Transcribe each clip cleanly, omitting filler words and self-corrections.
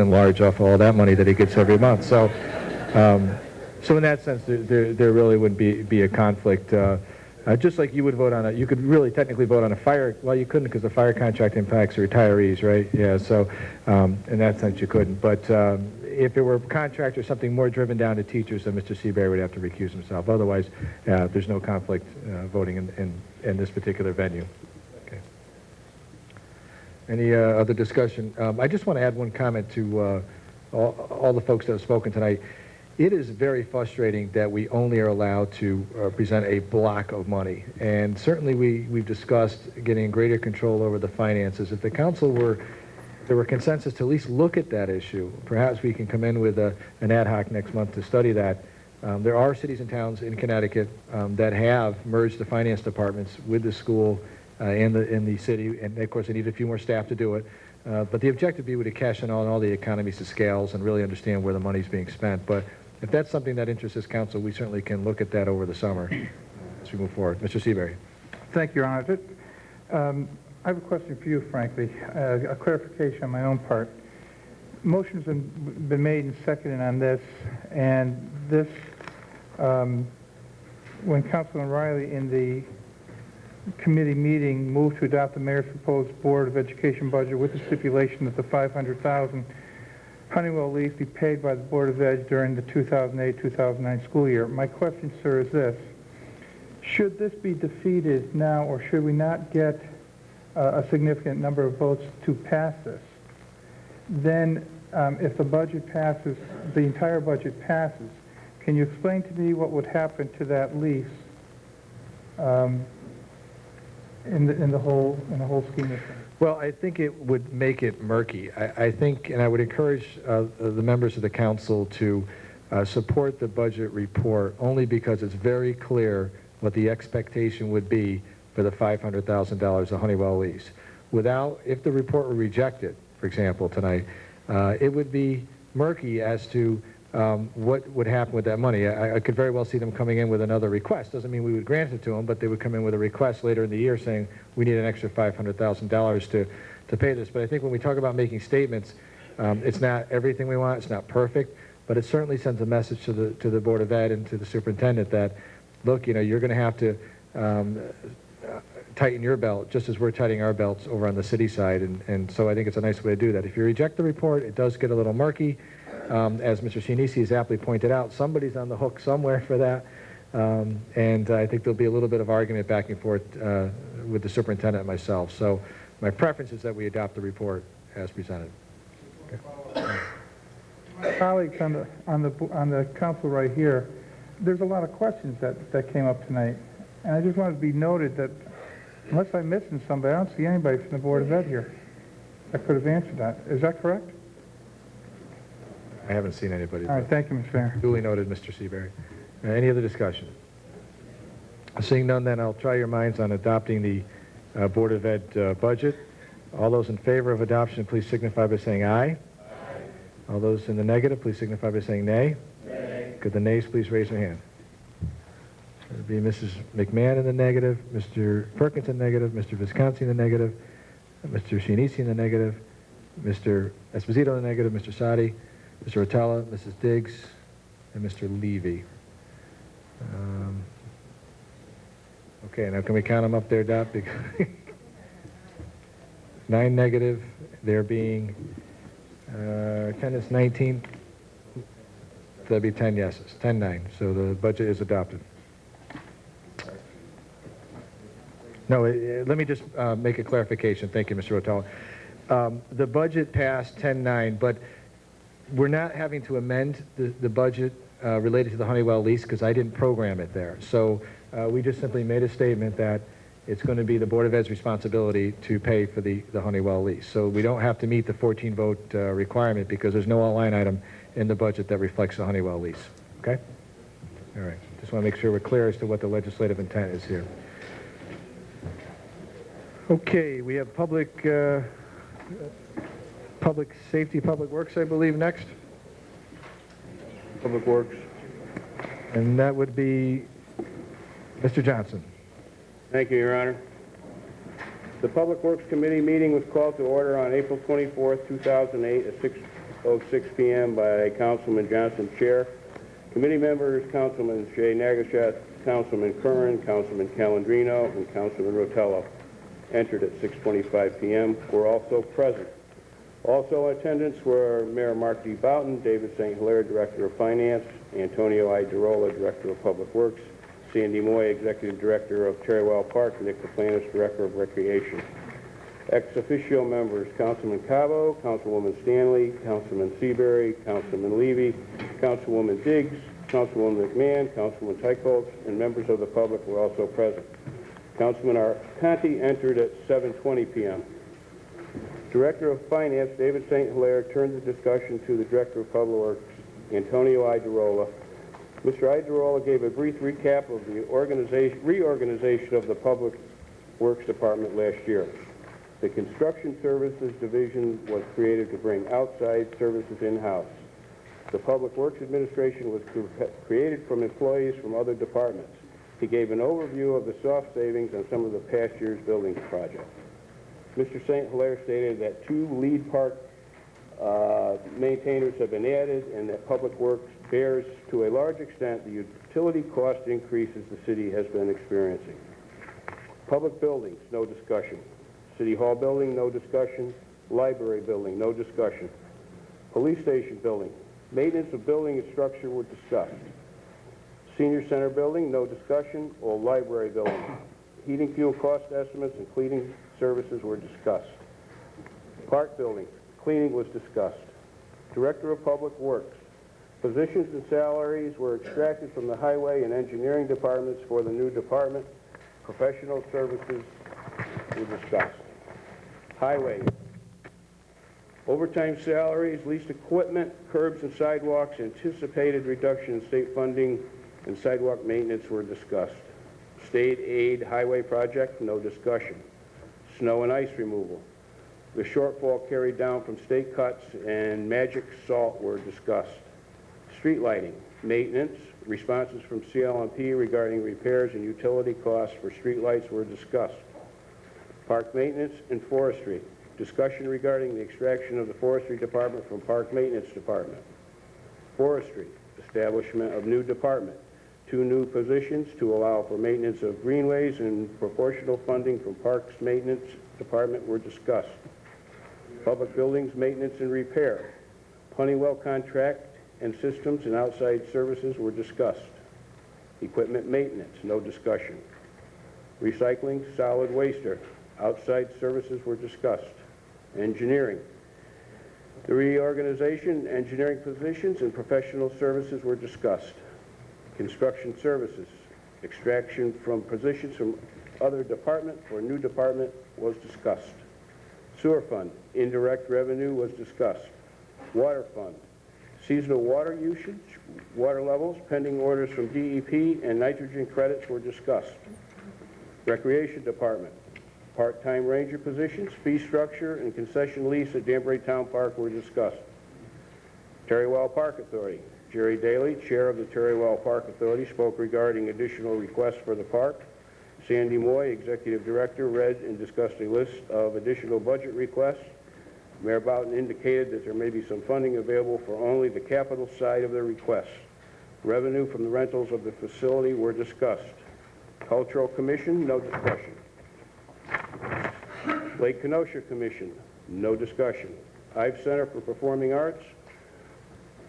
Large off all that money that he gets every month. So in that sense, there really wouldn't be a conflict. Just like you would vote on you could really technically vote on a fire. Well, you couldn't because the fire contract impacts retirees, right? Yeah. So in that sense, you couldn't. But if it were a contract or something more driven down to teachers, then Mr. Seabury would have to recuse himself. Otherwise, there's no conflict voting in this particular venue. Any other discussion? I just want to add one comment to all the folks that have spoken tonight. It is very frustrating that we only are allowed to present a block of money. And certainly we've discussed getting greater control over the finances. If the council there were consensus to at least look at that issue, perhaps we can come in with an ad hoc next month to study that. There are cities and towns in Connecticut that have merged the finance departments with the school in the city, and of course they need a few more staff to do it. But the objective would be to cash in on all the economies of scales and really understand where the money's being spent. But if that's something that interests this council, we certainly can look at that over the summer as we move forward. Mr. Seabury. Thank you, Your Honor. I have a question for you, frankly, a clarification on my own part. Motions have been made and seconded on this, and this, when Councilman Riley in the committee meeting moved to adopt the mayor's proposed Board of Education budget with the stipulation that the $500,000 Honeywell leave be paid by the Board of Ed during the 2008-2009 school year. My question, sir, is this. Should this be defeated now, or should we not get a significant number of votes to pass this? Then, if the budget passes, the entire budget passes, can you explain to me what would happen to that lease in the whole scheme of things? Well, I think it would make it murky. I think, and I would encourage the members of the council to support the budget report only because it's very clear what the expectation would be for the $500,000 of Honeywell lease. If the report were rejected, for example, tonight, it would be murky as to what would happen with that money. I could very well see them coming in with another request. Doesn't mean we would grant it to them, but they would come in with a request later in the year saying we need an extra $500,000 to pay this. But I think when we talk about making statements, it's not everything we want. It's not perfect, but it certainly sends a message to the Board of Ed and to the superintendent that, look, you're going to have to tighten your belt just as we're tightening our belts over on the city side. And so I think it's a nice way to do that. If you reject the report, it does get a little murky. As Mr. Sinisi has aptly pointed out, somebody's on the hook somewhere for that, and I think there'll be a little bit of argument back and forth with the superintendent and myself. So my preference is that we adopt the report as presented. Okay. My colleagues on the council right here, there's a lot of questions that came up tonight, and I just want to be noted that unless I'm missing somebody, I don't see anybody from the Board of Ed here that could have answered that. Is that correct? I haven't seen anybody. All right, thank you, Mr. Mayor. Duly noted, Mr. Seabury. Any other discussion? Seeing none, then I'll try your minds on adopting the Board of Ed budget. All those in favor of adoption, please signify by saying aye. Aye. All those in the negative, please signify by saying nay. Nay. Could the nays please raise their hand? It would be Mrs. McMahon in the negative, Mr. Perkins in the negative, Mr. Visconti in the negative, Mr. Sinisi in the negative, Mr. Esposito in the negative, Mr. Sadi, Mr. Rotella, Mrs. Diggs, and Mr. Levy. Okay, now can we count them up there, Dot? 9 negative, there being 10 is 19. That'd be 10 yeses, 10-9. So the budget is adopted. No, let me just make a clarification. Thank you, Mr. Rotella. The budget passed 10-9, but we're not having to amend the budget related to the Honeywell lease because I didn't program it there. So we just simply made a statement that it's going to be the Board of Ed's responsibility to pay for the Honeywell lease. So we don't have to meet the 14-vote requirement because there's no line item in the budget that reflects the Honeywell lease. Okay? All right. Just want to make sure we're clear as to what the legislative intent is here. Okay, we have public safety, public works, I believe, next. Public Works. And that would be Mr. Johnson. Thank you, Your Honor. The Public Works Committee meeting was called to order on April 24th, 2008 at 6:06 p.m. by Councilman Johnson, Chair. Committee members, Councilman Jay Nagashat, Councilman Curran, Councilman Calandrino, and Councilman Rotello entered at 6:25 p.m. were also present. Also in attendance were Mayor Mark D. Boughton, David St. Hilaire, Director of Finance, Antonio I. Girola, Director of Public Works, Sandy Moy, Executive Director of Cherrywell Park, Nick Kaplanis, Director of Recreation. Ex officio members, Councilman Cabo, Councilwoman Stanley, Councilman Seabury, Councilman Levy, Councilwoman Diggs, Councilwoman McMahon, Councilman Tykoltz, and members of the public were also present. Councilman Arconti entered at 7:20 p.m. Director of Finance, David St. Hilaire, turned the discussion to the Director of Public Works, Antonio Idarola. Mr. Idarola gave a brief recap of the reorganization of the Public Works Department last year. The Construction Services Division was created to bring outside services in-house. The Public Works Administration was created from employees from other departments. He gave an overview of the soft savings on some of the past year's building projects. Mr. St. Hilaire stated that 2 lead park maintainers have been added and that Public Works bears to a large extent the utility cost increases the city has been experiencing. Public buildings, no discussion. City Hall building, no discussion. Library building, no discussion. Police station building, maintenance of building and structure were discussed. Senior Center building, no discussion. All library building. Heating fuel cost estimates and cleaning services were discussed. Park building, cleaning was discussed. Director of Public Works, positions and salaries were extracted from the highway and engineering departments for the new department. Professional services were discussed. Highway, overtime salaries, leased equipment, curbs and sidewalks, anticipated reduction in state funding, and sidewalk maintenance were discussed. State aid highway project, no discussion. Snow and ice removal. The shortfall carried down from state cuts and magic salt were discussed. Street lighting, maintenance, responses from CLMP regarding repairs and utility costs for street lights were discussed. Park maintenance and forestry, discussion regarding the extraction of the forestry department from park maintenance department. Forestry, establishment of new department. 2 new positions to allow for maintenance of greenways and proportional funding from Parks Maintenance Department were discussed. Public buildings, maintenance and repair. Honeywell contract and systems and outside services were discussed. Equipment maintenance, no discussion. Recycling, solid waster, outside services were discussed. Engineering. The reorganization, engineering positions, and professional services were discussed. Construction services, extraction from positions from other department for a new department was discussed. Sewer fund, indirect revenue was discussed. Water fund, seasonal water usage, water levels, pending orders from DEP, and nitrogen credits were discussed. Recreation department, part-time ranger positions, fee structure, and concession lease at Danbury Town Park were discussed. Cherrywell Park Authority, Jerry Daly, chair of the Cherrywell Park Authority, spoke regarding additional requests for the park. Sandy Moy, executive director, read and discussed a list of additional budget requests. Mayor Boughton indicated that there may be some funding available for only the capital side of the requests. Revenue from the rentals of the facility were discussed. Cultural Commission, no discussion. Lake Kenosha Commission, no discussion. Ives Center for Performing Arts,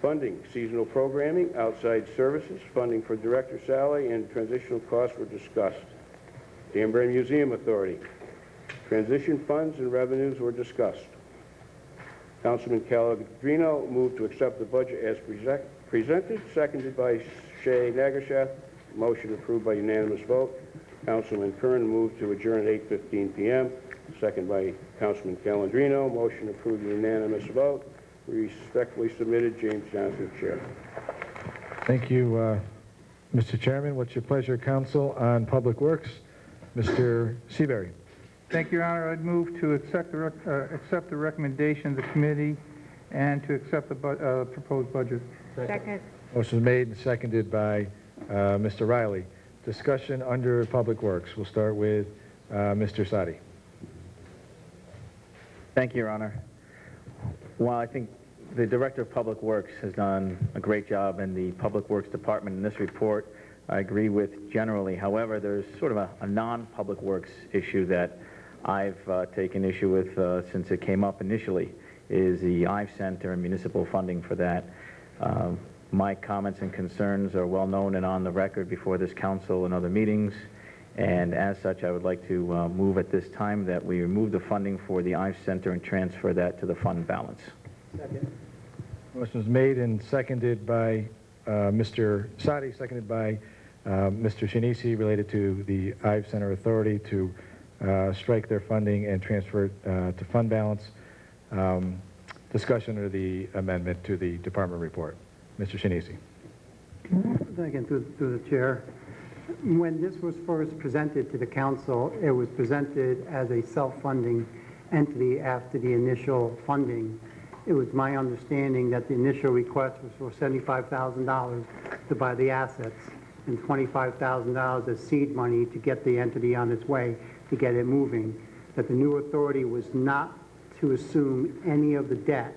funding, seasonal programming, outside services, funding for director salary, and transitional costs were discussed. Danbury Museum Authority, transition funds and revenues were discussed. Councilman Calladrino moved to accept the budget as presented, seconded by Shay Nagashath. Motion approved by unanimous vote. Councilman Kern moved to adjourn at 8:15 p.m., second by Councilman Calladrino. Motion approved unanimous vote. Respectfully submitted, James Johnson, Chair. Thank you, Mr. Chairman. What's your pleasure, Council, on Public Works? Mr. Seabury. Thank you, Your Honor. I'd move to accept the recommendation of the committee and to accept the proposed budget. Second. Motion is made and seconded by Mr. Riley. Discussion under Public Works. We'll start with Mr. Sadi. Thank you, Your Honor. While I think the Director of Public Works has done a great job in the Public Works Department in this report, I agree with generally. However, there's sort of a non-Public Works issue that I've taken issue with since it came up initially, is the Ives Center and municipal funding for that. My comments and concerns are well known and on the record before this council and other meetings, and as such I would like to move at this time that we remove the funding for the Ives Center and transfer that to the fund balance. Second. Motion is made and seconded by Mr. Sadi, seconded by Mr. Shinisi, related to the Ives Center Authority to strike their funding and transfer it to fund balance. Discussion of the amendment to the department report. Mr. Shinisi. Again, through the chair. When this was first presented to the council, it was presented as a self-funding entity after the initial funding. It was my understanding that the initial request was for $75,000 to buy the assets and $25,000 as seed money to get the entity on its way, to get it moving. That the new authority was not to assume any of the debt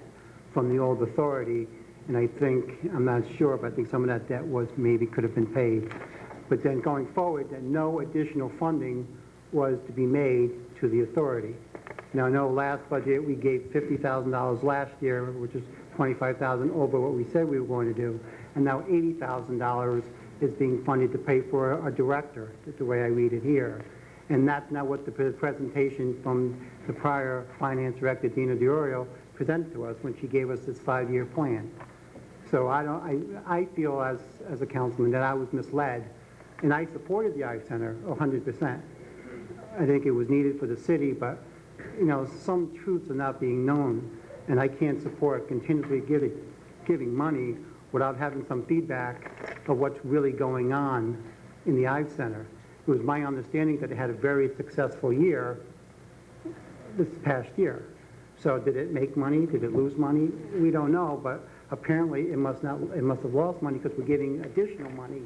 from the old authority, and I think, I'm not sure, but I think some of that debt was maybe could have been paid. But then going forward, that no additional funding was to be made to the authority. Now, I know last budget we gave $50,000 last year, which is $25,000 over what we said we were going to do, and now $80,000 is being funded to pay for a director, the way I read it here. And that's not what the presentation from the prior finance director, Dina DiOrio, presented to us when she gave us this 5-year plan. So I feel as a councilman that I was misled, and I supported the Ives Center 100%. I think it was needed for the city, but you know, some truths are not being known, and I can't support continuously giving money without having some feedback of what's really going on in the Ives Center. It was my understanding that it had a very successful year this past year. So did it make money? Did it lose money? We don't know, but apparently it must have lost money because we're giving additional money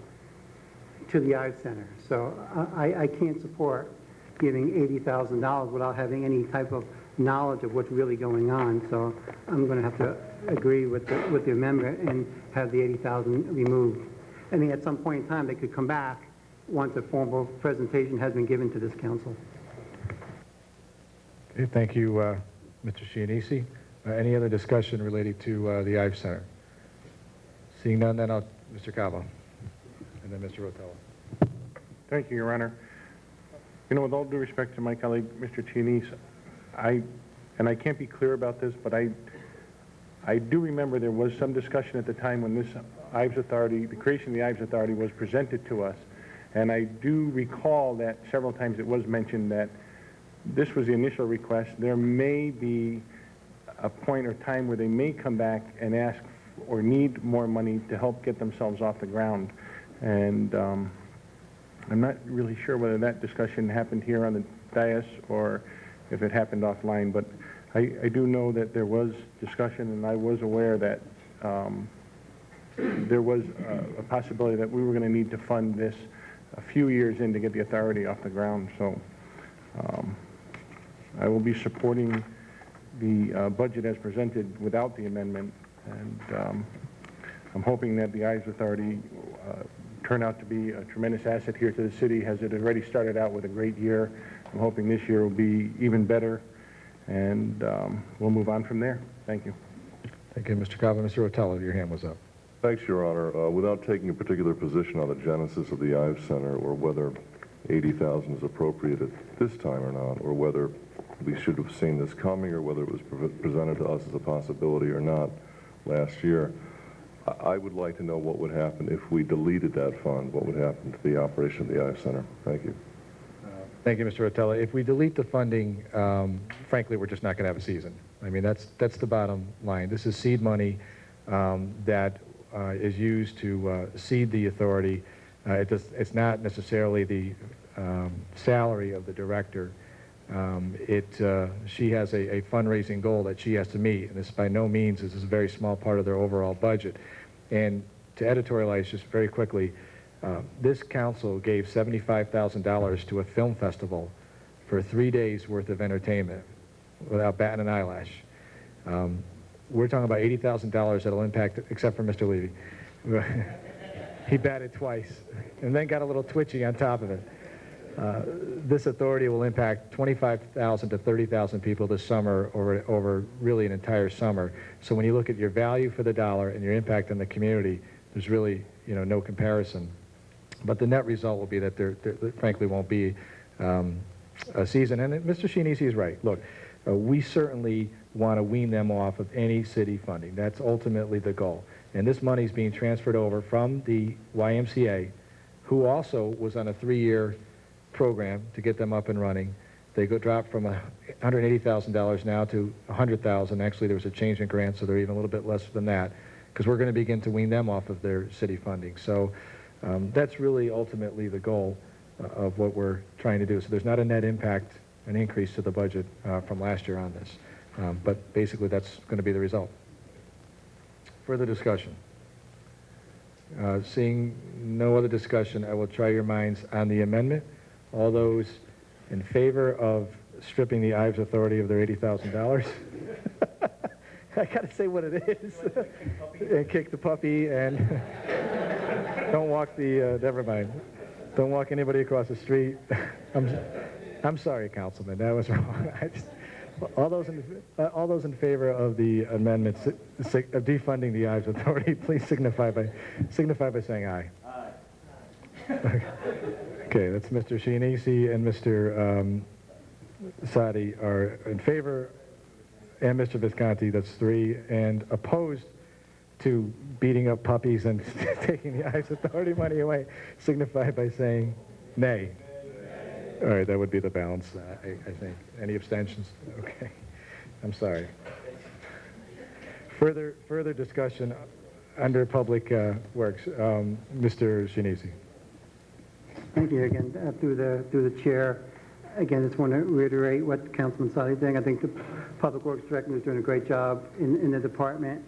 to the Ives Center. So I can't support giving $80,000 without having any type of knowledge of what's really going on. So I'm going to have to agree with the amendment and have the $80,000 removed. I mean, at some point in time, they could come back once a formal presentation has been given to this council. Okay, thank you, Mr. Shinisi. Any other discussion related to the Ives Center? Seeing none, then Mr. Cabo, and then Mr. Rotella. Thank you, Your Honor. You know, with all due respect to my colleague, Mr. Chianese, I can't be clear about this, but I do remember there was some discussion at the time when this Ives Authority, the creation of the Ives Authority was presented to us, and I do recall that several times it was mentioned that this was the initial request. There may be a point or time where they may come back and ask or need more money to help get themselves off the ground. And I'm not really sure whether that discussion happened here on the dais or if it happened offline, but I do know that there was discussion, and I was aware that there was a possibility that we were going to need to fund this a few years in to get the authority off the ground. So I will be supporting the budget as presented without the amendment, and I'm hoping that the Ives Authority turn out to be a tremendous asset here to the city, as it already started out with a great year. I'm hoping this year will be even better, and we'll move on from there. Thank you. Thank you, Mr. Cobb. Mr. Rotella, your hand was up. Thanks, Your Honor. Without taking a particular position on the genesis of the Ives Center, or whether 80,000 is appropriate at this time or not, or whether we should have seen this coming, or whether it was presented to us as a possibility or not last year, I would like to know what would happen if we deleted that fund. What would happen to the operation of the Ives Center? Thank you. Thank you, Mr. Rotella. If we delete the funding, frankly, we're just not going to have a season. I mean, that's the bottom line. This is seed money that is used to seed the authority. It's not necessarily the salary of the director. She has a fundraising goal that she has to meet, and this by no means is a very small part of their overall budget. And to editorialize just very quickly, this council gave $75,000 to a film festival for 3 days worth of entertainment without batting an eyelash. We're talking about $80,000 that'll impact, except for Mr. Levy. He batted twice and then got a little twitchy on top of it. This authority will impact 25,000 to 30,000 people this summer over really an entire summer. So when you look at your value for the dollar and your impact on the community, there's really no comparison. But the net result will be that there frankly won't be a season. And Mr. Shinisi is right. Look, we certainly want to wean them off of any city funding. That's ultimately the goal. And this money is being transferred over from the YMCA, who also was on a 3-year program to get them up and running. They drop from $180,000 now to $100,000. Actually, there was a change in grant, so they're even a little bit less than that, because we're going to begin to wean them off of their city funding. So that's really ultimately the goal of what we're trying to do. So there's not a net impact, an increase to the budget from last year on this. But basically, that's going to be the result. Further discussion. Seeing no other discussion, I will try your minds on the amendment. All those in favor of stripping the Ives Authority of their $80,000? I got to say what it is. And kick the puppy and don't walk the, never mind. Don't walk anybody across the street. I'm sorry, Councilman, that was wrong. All those in favor of the amendment of defunding the Ives Authority, please signify by saying aye. Aye. Okay, that's Mr. Shinisi and Mr. Sadi are in favor, and Mr. Visconti, that's 3, and opposed to beating up puppies and taking the Ives Authority money away, signify by saying nay. All right, that would be the balance, I think. Any abstentions? Okay. I'm sorry. Further discussion under Public Works. Mr. Shinisi. Thank you again, through the chair. Again, just want to reiterate what Councilman Sadi is saying. I think the Public Works Director is doing a great job in the department,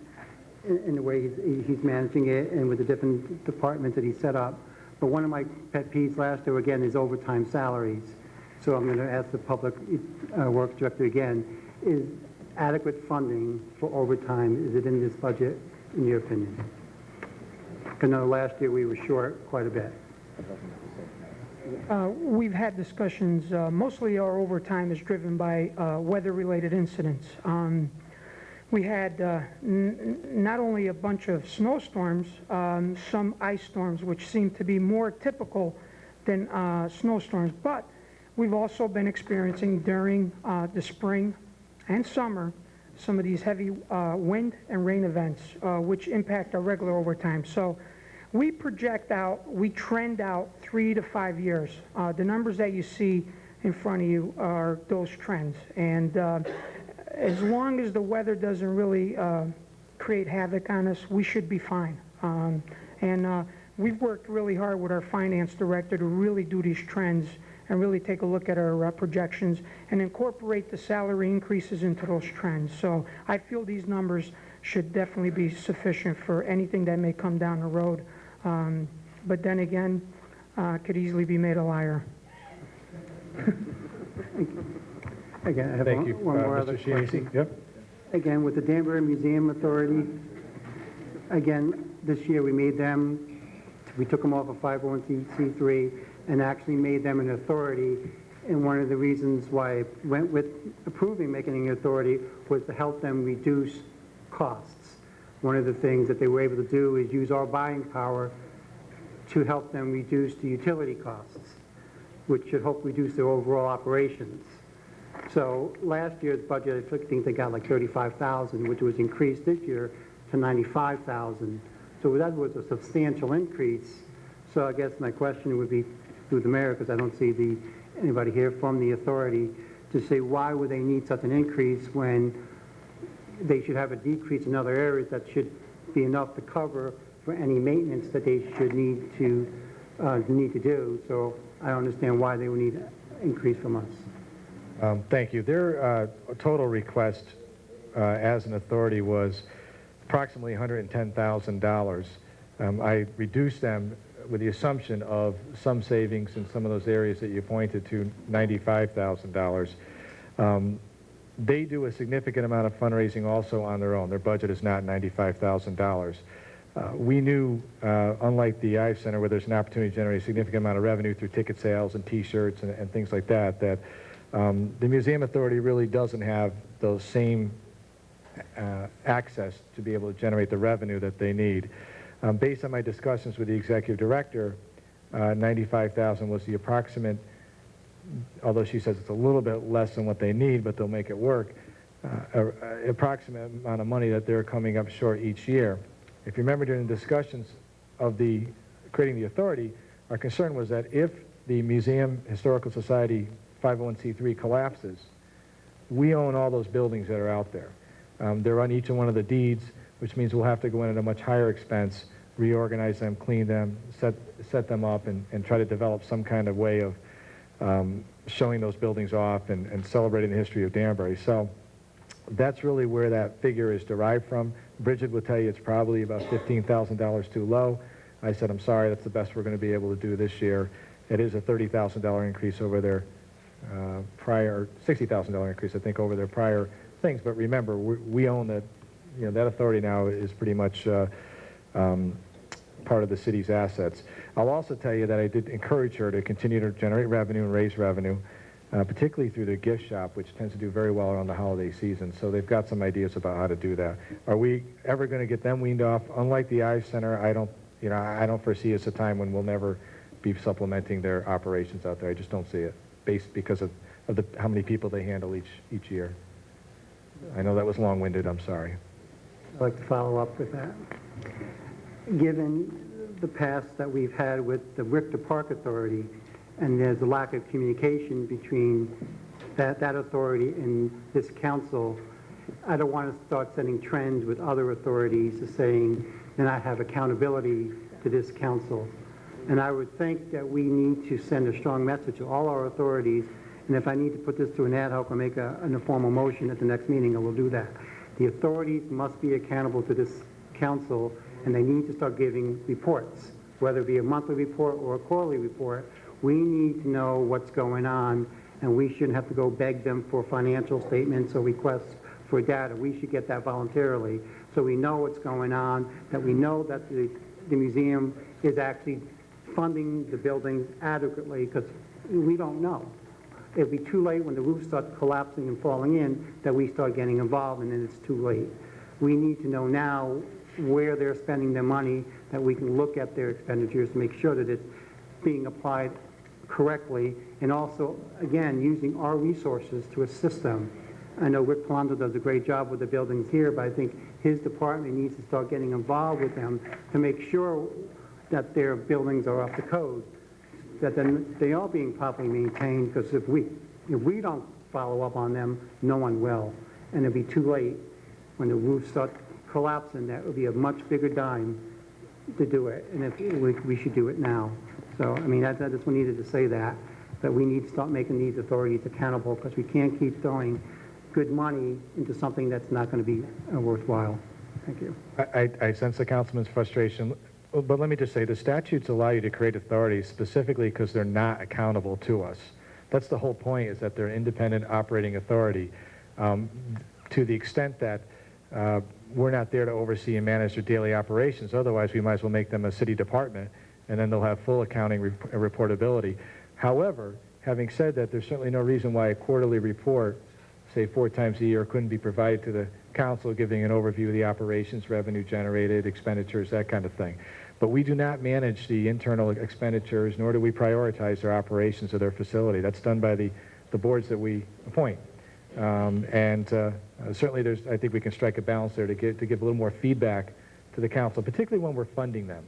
in the way he's managing it and with the different departments that he set up. But one of my pet peeves last year, again, is overtime salaries. So I'm going to ask the Public Works Director again, is adequate funding for overtime, is it in this budget, in your opinion? I know last year we were short quite a bit. We've had discussions. Mostly our overtime is driven by weather-related incidents. We had not only a bunch of snowstorms, some ice storms, which seem to be more typical than snowstorms, but we've also been experiencing during the spring and summer some of these heavy wind and rain events, which impact our regular overtime. So we project out, we trend out 3 to 5 years. The numbers that you see in front of you are those trends. And as long as the weather doesn't really create havoc on us, we should be fine. We've worked really hard with our finance director to really do these trends and really take a look at our projections and incorporate the salary increases into those trends. So I feel these numbers should definitely be sufficient for anything that may come down the road. But then again, could easily be made a liar. Again, I have Thank you. one more other Mr. Shinisi. question. Yep. Again, with the Danbury Museum Authority, again, this year we made them We took them off of 501c3 and actually made them an authority. And one of the reasons why I went with approving making an authority was to help them reduce costs. One of the things that they were able to do is use our buying power to help them reduce the utility costs, which should help reduce their overall operations. So last year's budget, I think they got like $35,000, which was increased this year to $95,000. So that was a substantial increase. So I guess my question would be through the mayor, because I don't see anybody here from the authority, to say why would they need such an increase when they should have a decrease in other areas that should be enough to cover for any maintenance that they should need to do. So I don't understand why they would need an increase from us. Thank you. Their total request as an authority was approximately $110,000. I reduced them with the assumption of some savings in some of those areas that you pointed to, $95,000. They do a significant amount of fundraising also on their own. Their budget is not $95,000. We knew, unlike the Ives Center, where there's an opportunity to generate a significant amount of revenue through ticket sales and T-shirts and things like that, that the Museum Authority really doesn't have those same access to be able to generate the revenue that they need. Based on my discussions with the executive director, $95,000 was the approximate, although she says it's a little bit less than what they need, but they'll make it work, approximate amount of money that they're coming up short each year. If you remember during the discussions of creating the authority, our concern was that if the Museum Historical Society 501c3 collapses, we own all those buildings that are out there. They're on each one of the deeds, which means we'll have to go in at a much higher expense, reorganize them, clean them, set them up, and try to develop some kind of way of showing those buildings off and celebrating the history of Danbury. So that's really where that figure is derived from. Bridget will tell you it's probably about $15,000 too low. I said, I'm sorry, that's the best we're going to be able to do this year. It is a $30,000 increase over their prior, $60,000 increase, I think, over their prior things. But remember, we own that, that authority now is pretty much part of the city's assets. I'll also tell you that I did encourage her to continue to generate revenue and raise revenue, particularly through the gift shop, which tends to do very well around the holiday season. So they've got some ideas about how to do that. Are we ever going to get them weaned off? Unlike the Ives Center, I don't foresee us a time when we'll never be supplementing their operations out there. I just don't see it, because of how many people they handle each year. I know that was long-winded. I'm sorry. I'd like to follow up with that. Given the past that we've had with the Richter Park Authority, and there's a lack of communication between that authority and this council, I don't want to start setting trends with other authorities to saying then I have accountability to this council. And I would think that we need to send a strong message to all our authorities, and if I need to put this to an ad hoc or make an informal motion at the next meeting, I will do that. The authorities must be accountable to this council, and they need to start giving reports, whether it be a monthly report or a quarterly report. We need to know what's going on, and we shouldn't have to go beg them for financial statements or requests for data. We should get that voluntarily, so we know what's going on, that we know that the museum is actually funding the buildings adequately, because we don't know. It'll be too late when the roof starts collapsing and falling in that we start getting involved, and then it's too late. We need to know now where they're spending their money, that we can look at their expenditures to make sure that it's being applied correctly, and also, again, using our resources to assist them. I know Rick Palando does a great job with the buildings here, but I think his department needs to start getting involved with them to make sure that their buildings are up to code, that then they are being properly maintained, because if we don't follow up on them, no one will. And it'll be too late when the roofs start collapsing. That will be a much bigger dime to do it, and we should do it now. So, I mean, I just needed to say that we need to start making these authorities accountable, because we can't keep throwing good money into something that's not going to be worthwhile. Thank you. I sense the councilman's frustration, but let me just say, the statutes allow you to create authorities specifically because they're not accountable to us. That's the whole point, is that they're an independent operating authority. To the extent that we're not there to oversee and manage their daily operations, otherwise we might as well make them a city department and then they'll have full accounting reportability. However, having said that, there's certainly no reason why a quarterly report, say 4 times a year, couldn't be provided to the council, giving an overview of the operations, revenue generated, expenditures, that kind of thing. But we do not manage the internal expenditures, nor do we prioritize their operations of their facility. That's done by the boards that we appoint. Certainly I think we can strike a balance there to give a little more feedback to the council, particularly when we're funding them,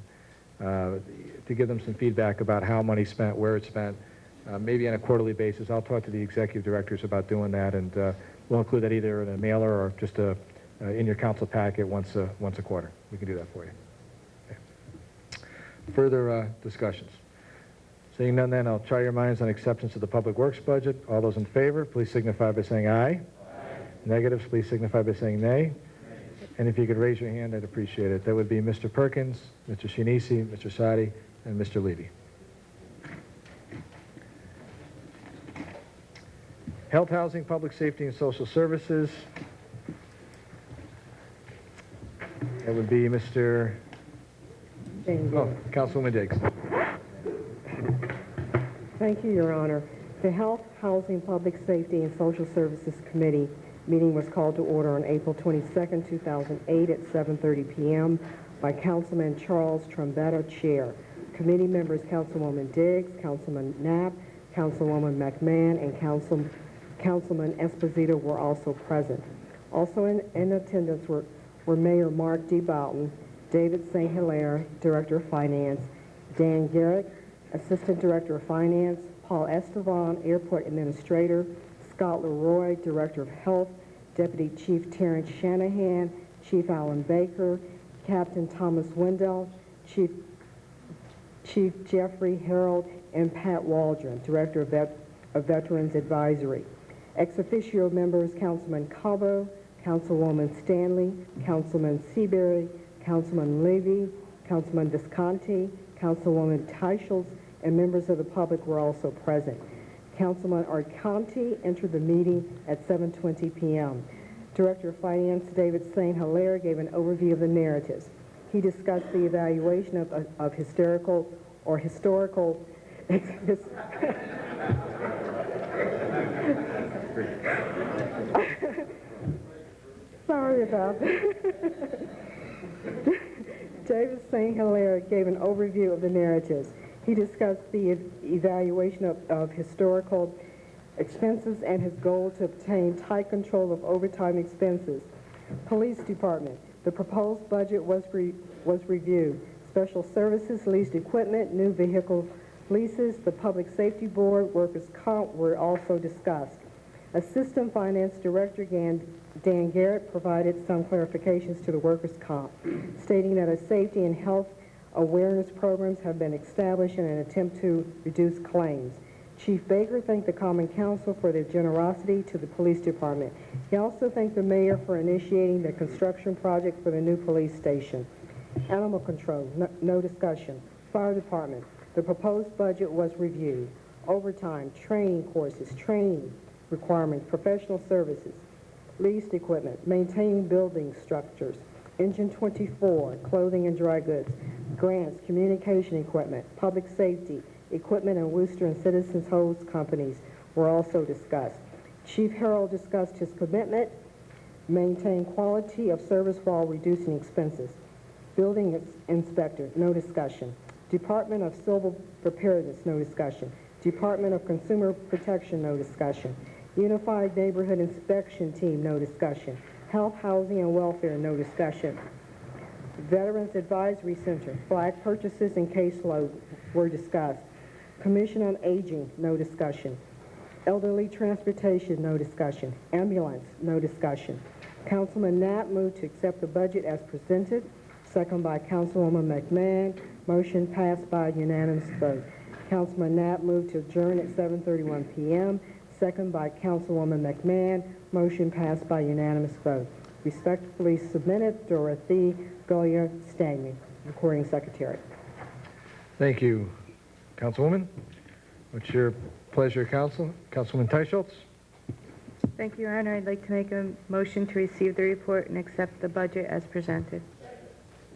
to give them some feedback about how money's spent, where it's spent, maybe on a quarterly basis. I'll talk to the executive directors about doing that, and we'll include that either in a mailer or just in your council packet once a quarter. We can do that for you. Okay. Further discussions? Seeing none, then I'll try your minds on acceptance of the Public Works budget. All those in favor, please signify by saying aye. Aye. Negatives, please signify by saying nay. And if you could raise your hand, I'd appreciate it. That would be Mr. Perkins, Mr. Shinisi, Mr. Sadi, and Mr. Levy. Health, Housing, Public Safety, and Social Services. That would be Mr. Councilwoman Diggs. Thank you, Your Honor. The Health, Housing, Public Safety, and Social Services Committee meeting was called to order on April 22nd, 2008 at 7:30 p.m. by Councilman Charles Trombetta, Chair. Committee members Councilwoman Diggs, Councilman Knapp, Councilwoman McMahon, and Councilman Esposito were also present. Also in attendance were Mayor Mark D. Boughton, David St. Hilaire, Director of Finance, Dan Garrett, Assistant Director of Finance, Paul Estevan, Airport Administrator, Scott Leroy, Director of Health, Deputy Chief Terrence Shanahan, Chief Alan Baker, Captain Thomas Wendell, Chief Jeffrey Harold, and Pat Waldron, Director of Veterans Advisory. Ex officio members, Councilman Cabo, Councilwoman Stanley, Councilman Seabury, Councilman Levy, Councilman Visconti, Councilwoman Teichels, and members of the public were also present. Councilman Arconti entered the meeting at 7:20 p.m. Director of Finance David St. Hilaire gave an overview of the narratives. He discussed the evaluation of historical Sorry about that. David St. Hilaire gave an overview of the narratives. He discussed the evaluation of historical expenses and his goal to obtain tight control of overtime expenses. Police Department. The proposed budget was reviewed. Special services, leased equipment, new vehicle leases, the Public Safety Board, workers' comp were also discussed. Assistant Finance Director Dan Garrett provided some clarifications to the workers' comp, stating that a safety and health awareness programs have been established in an attempt to reduce claims. Chief Baker thanked the Common Council for their generosity to the Police Department. He also thanked the Mayor for initiating the construction project for the new police station. Animal Control, no discussion. Fire Department, the proposed budget was reviewed. Overtime, training courses, training requirements, professional services, leased equipment, maintaining building structures, Engine 24, clothing and dry goods, grants, communication equipment, public safety, equipment, and Worcester and Citizens Host companies were also discussed. Chief Harold discussed his commitment, maintain quality of service while reducing expenses. Building inspector, no discussion. Department of Civil Preparedness, no discussion. Department of Consumer Protection, no discussion. Unified Neighborhood Inspection Team, no discussion. Health, Housing, and Welfare, no discussion. Veterans Advisory Center, flag purchases and caseload were discussed. Commission on Aging, no discussion. Elderly Transportation, no discussion. Ambulance, no discussion. Councilman Knapp moved to accept the budget as presented. Second by Councilwoman McMahon. Motion passed by unanimous vote. Councilman Knapp moved to adjourn at 7:31 p.m. Second by Councilwoman McMahon. Motion passed by unanimous vote. Respectfully submitted, Dorothy Goya Stanley, Recording Secretary. Thank you, Councilwoman. What's your pleasure, Councilwoman Teichels? Thank you, Your Honor. I'd like to make a motion to receive the report and accept the budget as presented.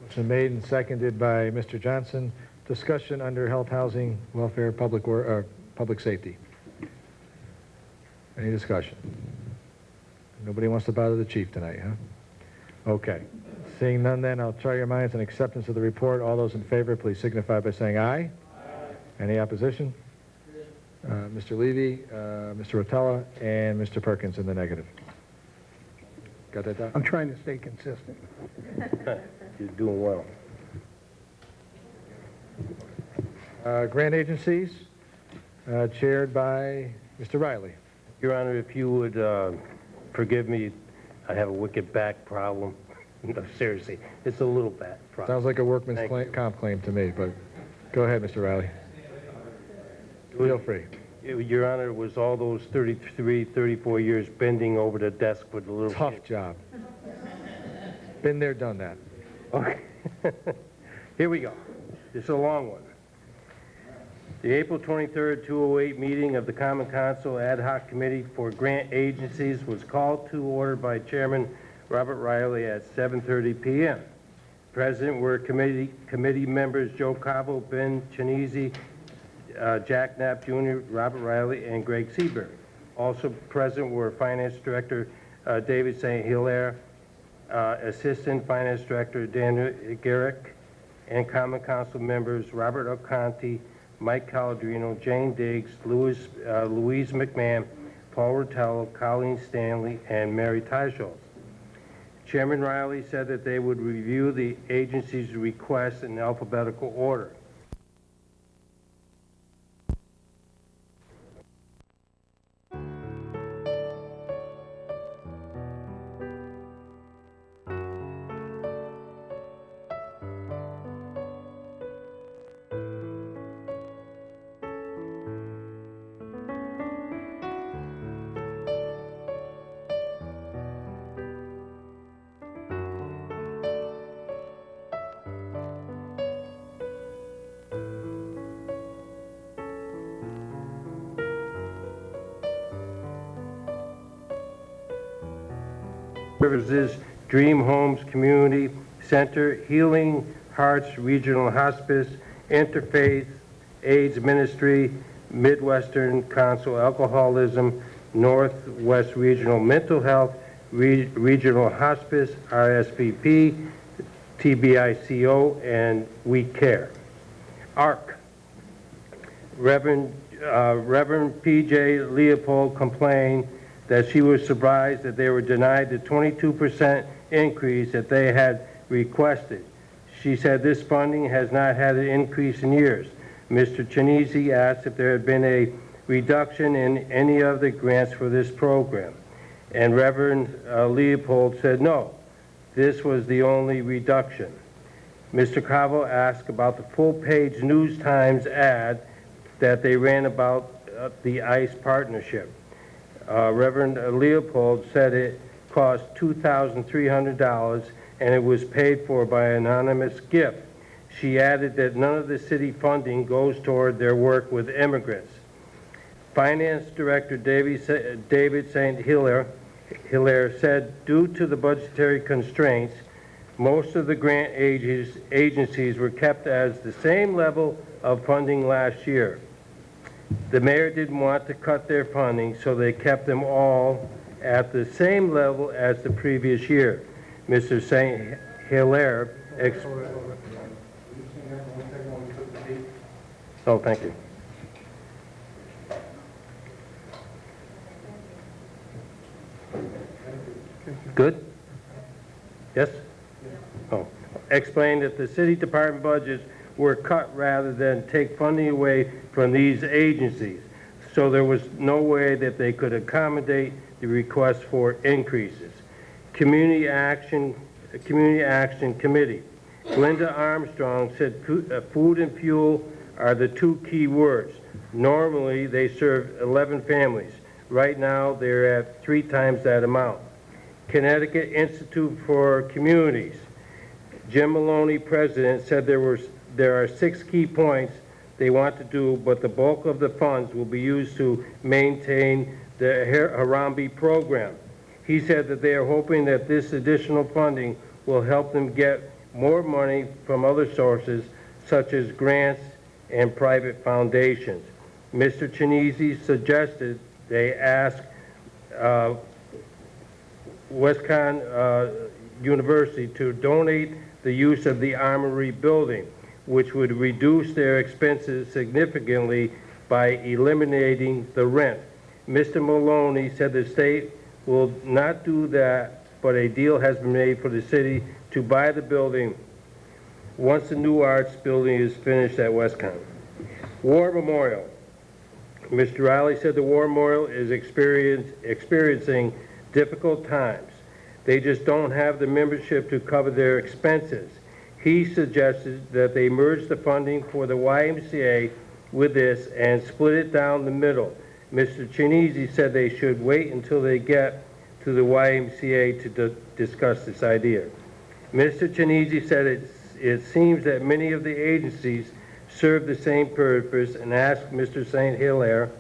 Motion made and seconded by Mr. Johnson discussion under health, housing, welfare, public safety. Any discussion? Nobody wants to bother the chief tonight, huh? Okay. Seeing none then, I'll try your minds on acceptance of the report. All those in favor, please signify by saying aye. Aye. Any opposition? Mr. Levy, Mr. Rotella, and Mr. Perkins in the negative. Got that down? I'm trying to stay consistent. You're doing well. Grant agencies, chaired by Mr. Riley. Your Honor, if you would forgive me, I have a wicked back problem. No, seriously, it's a little back problem. Sounds like a workman's comp claim to me, but go ahead, Mr. Riley. Feel free. Your Honor, it was all those 33, 34 years bending over the desk with the little Tough kid. job. Been there, done that. Okay. Here we go. It's a long one. The April 23rd, 2008 meeting of the Common Council Ad Hoc Committee for Grant Agencies was called to order by Chairman Robert Riley at 7:30 p.m. Present were committee members Joe Cabo, Ben Chinese, Jack Knapp Jr., Robert Riley, and Greg Seaberg. Also present were Finance Director David St. Hilaire, Assistant Finance Director Daniel Garrick, and Common Council members Robert O'Conti, Mike Caladrino, Jane Diggs, Louise McMahon, Paul Rotella, Colleen Stanley, and Mary Teichholz. Chairman Riley said that they would review the agency's requests in alphabetical order. Services, Dream Homes Community Center, Healing Hearts Regional Hospice, Interfaith AIDS Ministry, Midwestern Council Alcoholism, Northwest Regional Mental Health, Regional Hospice, RSVP, TBICO, and We Care. ARC. Reverend P.J. Leopold complained that she was surprised that they were denied the 22% increase that they had requested. She said this funding has not had an increase in years. Mr. Chinese asked if there had been a reduction in any of the grants for this program. And Reverend Leopold said no, this was the only reduction. Mr. Cavo asked about the full-page News Times ad that they ran about the ICE partnership. Reverend Leopold said it cost $2,300 and it was paid for by an anonymous gift. She added that none of the city funding goes toward their work with immigrants. Finance Director David St. Hilaire said due to the budgetary constraints, most of the grant agencies were kept as the same level of funding last year. The mayor didn't want to cut their funding, so they kept them all at the same level as the previous year. Mr. St. Hilaire Oh, thank you. Good? Yes? Oh. Explained that the city department budgets were cut rather than take funding away from these agencies. So there was no way that they could accommodate the request for increases. Community Action Committee. Linda Armstrong said food and fuel are the two key words. Normally, they serve 11 families. Right now, they're at 3 times that amount. Connecticut Institute for Communities. Jim Maloney, president, said there are 6 key points they want to do, but the bulk of the funds will be used to maintain the Harambee program. He said that they are hoping that this additional funding will help them get more money from other sources, such as grants and private foundations. Mr. Chinese suggested they ask Wisconsin University to donate the use of the Armory building, which would reduce their expenses significantly by eliminating the rent. Mr. Maloney said the state will not do that, but a deal has been made for the city to buy the building once the new arts building is finished at Wisconsin. War Memorial. Mr. Riley said the War Memorial is experiencing difficult times. They just don't have the membership to cover their expenses. He suggested that they merge the funding for the YMCA with this and split it down the middle. Mr. Chinese said they should wait until they get to the YMCA to discuss this idea. Mr. Chinese said it seems that many of the agencies serve the same purpose and asked Mr. St. Hilaire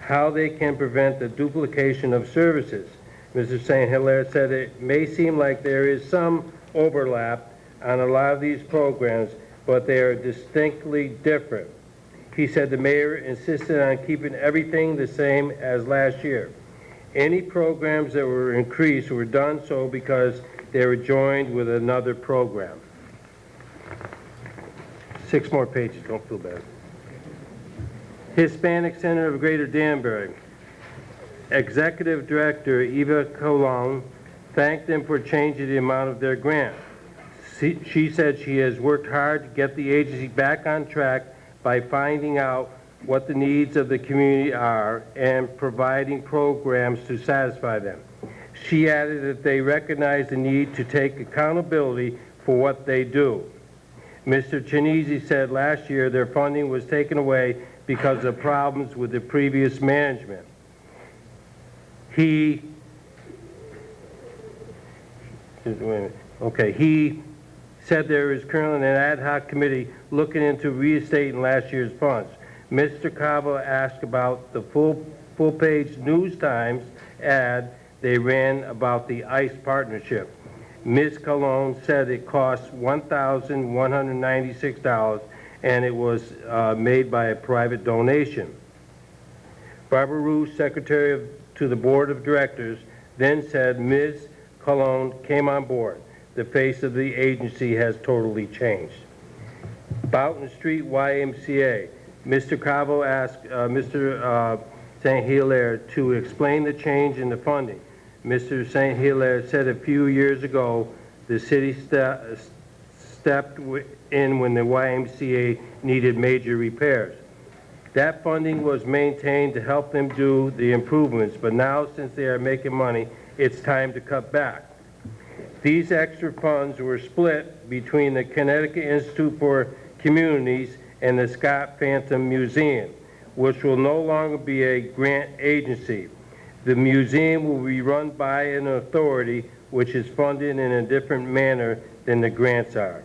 how they can prevent the duplication of services. Mr. St. Hilaire said it may seem like there is some overlap on a lot of these programs, but they are distinctly different. He said the mayor insisted on keeping everything the same as last year. Any programs that were increased were done so because they were joined with another program. 6 more pages, don't feel bad. Hispanic Center of Greater Danbury. Executive Director Eva Colon thanked them for changing the amount of their grant. She said she has worked hard to get the agency back on track by finding out what the needs of the community are and providing programs to satisfy them. She added that they recognize the need to take accountability for what they do. Mr. Chinese said last year their funding was taken away because of problems with the previous management. He said there is currently an ad hoc committee looking into reinstating last year's funds. Mr. Cabo asked about the full-page News Times ad they ran about the ICE partnership. Ms. Colon said it cost $1,196 and it was made by a private donation. Barbara Roos, secretary to the board of directors, then said Ms. Colon came on board. The face of the agency has totally changed. Boughton Street YMCA. Mr. Cabo asked Mr. St. Hilaire to explain the change in the funding. Mr. St. Hilaire said a few years ago the city stepped in when the YMCA needed major repairs. That funding was maintained to help them do the improvements, but now since they are making money, it's time to cut back. These extra funds were split between the Connecticut Institute for Communities and the Scott Phantom Museum, which will no longer be a grant agency. The museum will be run by an authority which is funded in a different manner than the grants are.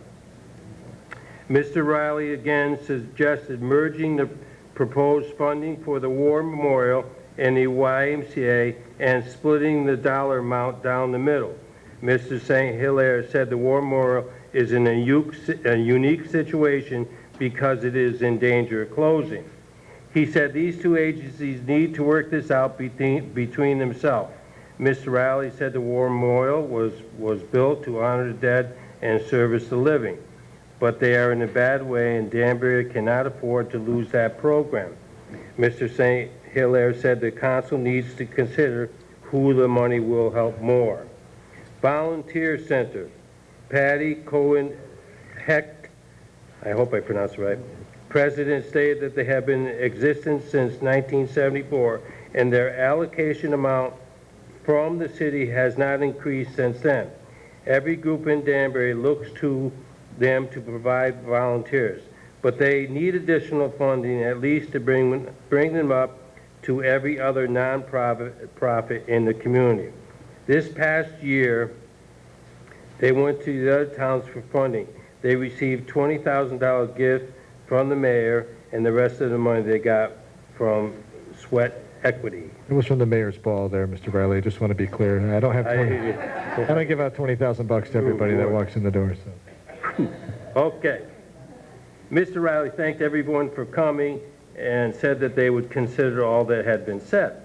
Mr. Riley again suggested merging the proposed funding for the War Memorial and the YMCA and splitting the dollar amount down the middle. Mr. St. Hilaire said the War Memorial is in a unique situation because it is in danger of closing. He said these two agencies need to work this out between themselves. Mr. Riley said the War Memorial was built to honor the dead and service the living, but they are in a bad way and Danbury cannot afford to lose that program. Mr. St. Hilaire said the council needs to consider who the money will help more. Volunteer Center. Patty Cohen Hecht, I hope I pronounced it right, president, stated that they have been in existence since 1974 and their allocation amount from the city has not increased since then. Every group in Danbury looks to them to provide volunteers, but they need additional funding at least to bring them up to every other non-profit in the community. This past year, they went to the other towns for funding. They received $20,000 gift from the mayor, and the rest of the money they got from Sweat Equity. It was from the mayor's ball there, Mr. Riley. I just want to be clear. I don't give out $20,000 to everybody that walks in the door. So. Okay. Mr. Riley thanked everyone for coming and said that they would consider all that had been said.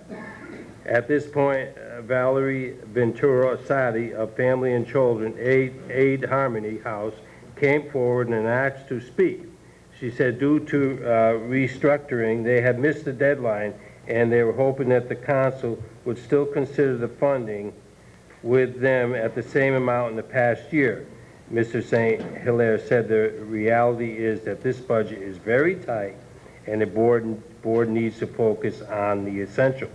At this point, Valerie Ventura Asadi of Family and Children Aid Harmony House came forward and asked to speak. She said due to restructuring, they had missed the deadline and they were hoping that the council would still consider the funding with them at the same amount in the past year. Mr. St. Hilaire said the reality is that this budget is very tight and the board needs to focus on the essentials.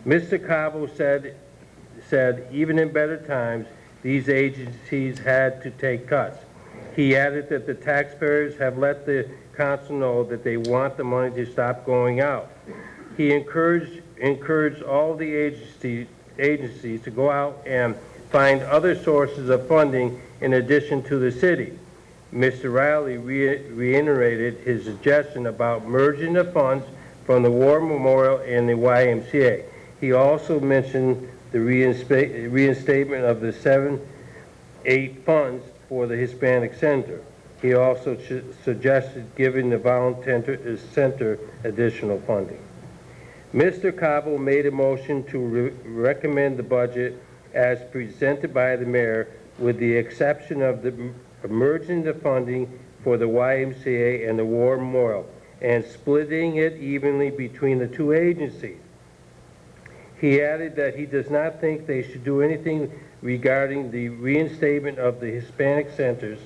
Mr. Cabo said even in better times, these agencies had to take cuts. He added that the taxpayers have let the council know that they want the money to stop going out. He encouraged all the agencies to go out and find other sources of funding in addition to the city. Mr. Riley reiterated his suggestion about merging the funds from the War Memorial and the YMCA. He also mentioned the reinstatement of the 7-8 funds for the Hispanic Center. He also suggested giving the Volunteer Center additional funding. Mr. Cabo made a motion to recommend the budget as presented by the mayor with the exception of the merging the funding for the YMCA and the War Memorial and splitting it evenly between the two agencies. He added that he does not think they should do anything regarding the reinstatement of the Hispanic Center's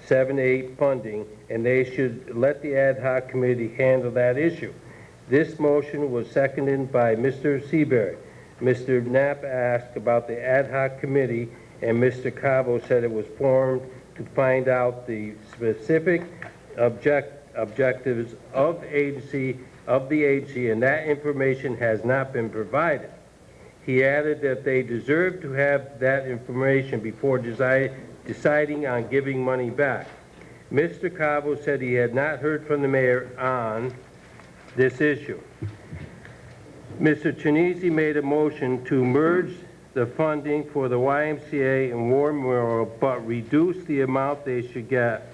7-8 funding, and they should let the ad hoc committee handle that issue. This motion was seconded by Mr. Seabury. Mr. Knapp asked about the ad hoc committee, and Mr. Cabo said it was formed to find out the specific objectives of the agency, and that information has not been provided. He added that they deserve to have that information before deciding on giving money back. Mr. Cabo said he had not heard from the mayor on this issue. Mr. Chinese made a motion to merge the funding for the YMCA and War Memorial, but reduce the amount they should get,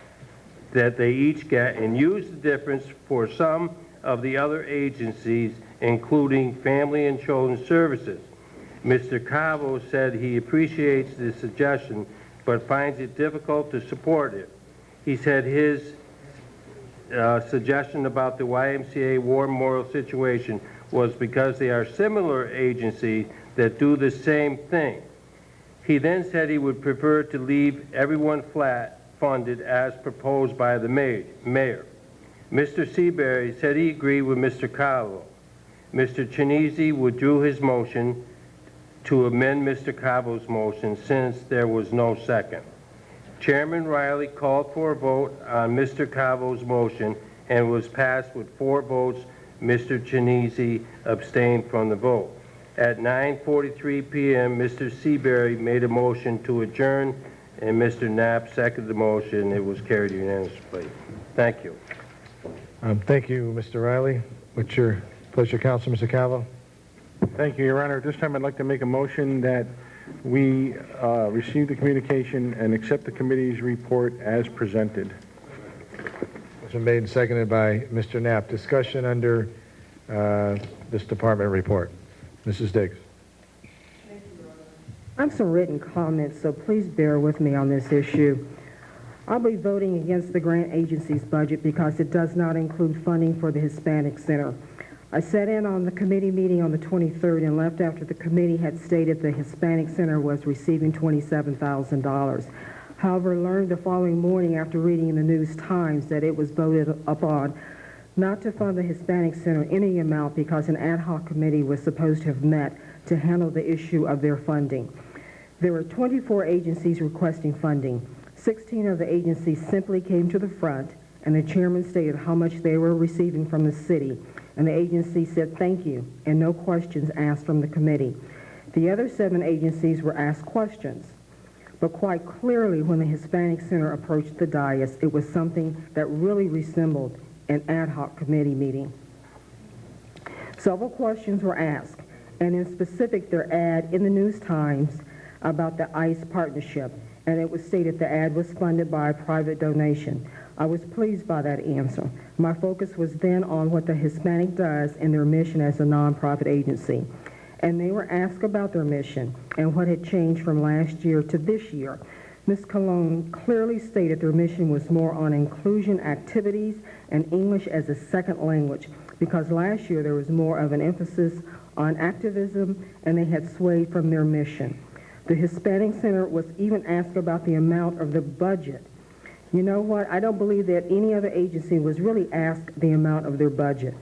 that they each get, and use the difference for some of the other agencies, including Family and Children's Services. Mr. Cabo said he appreciates the suggestion, but finds it difficult to support it. He said his suggestion about the YMCA War Memorial situation was because they are similar agencies that do the same thing. He then said he would prefer to leave everyone flat funded as proposed by the mayor. Mr. Seabury said he agreed with Mr. Cabo. Mr. Chinese withdrew his motion to amend Mr. Cabo's motion since there was no second. Chairman Riley called for a vote on Mr. Cabo's motion and was passed with 4 votes. Mr. Chinese abstained from the vote. At 9:43 p.m., Mr. Seabury made a motion to adjourn, and Mr. Knapp seconded the motion. It was carried unanimously. Thank you. Thank you, Mr. Riley. What's your pleasure, Council, Mr. Calvo? Thank you, Your Honor. At this time, I'd like to make a motion that we receive the communication and accept the committee's report as presented. It's been made and seconded by Mr. Knapp. Discussion under this department report. Mrs. Diggs. I have some written comments, so please bear with me on this issue. I'll be voting against the grant agency's budget because it does not include funding for the Hispanic Center. I sat in on the committee meeting on the 23rd and left after the committee had stated the Hispanic Center was receiving $27,000. However, learned the following morning after reading in the News Times that it was voted upon not to fund the Hispanic Center any amount because an ad hoc committee was supposed to have met to handle the issue of their funding. There were 24 agencies requesting funding. 16 of the agencies simply came to the front, and the chairman stated how much they were receiving from the city, and the agency said thank you, and no questions asked from the committee. The other 7 agencies were asked questions, but quite clearly when the Hispanic Center approached the dais, it was something that really resembled an ad hoc committee meeting. Several questions were asked, and in specific their ad in the News Times about the ICE partnership, and it was stated the ad was funded by a private donation. I was pleased by that answer. My focus was then on what the Hispanic does in their mission as a nonprofit agency. And they were asked about their mission and what had changed from last year to this year. Ms. Colon clearly stated their mission was more on inclusion activities and English as a second language, because last year there was more of an emphasis on activism and they had swayed from their mission. The Hispanic Center was even asked about the amount of the budget. You know what? I don't believe that any other agency was really asked the amount of their budget.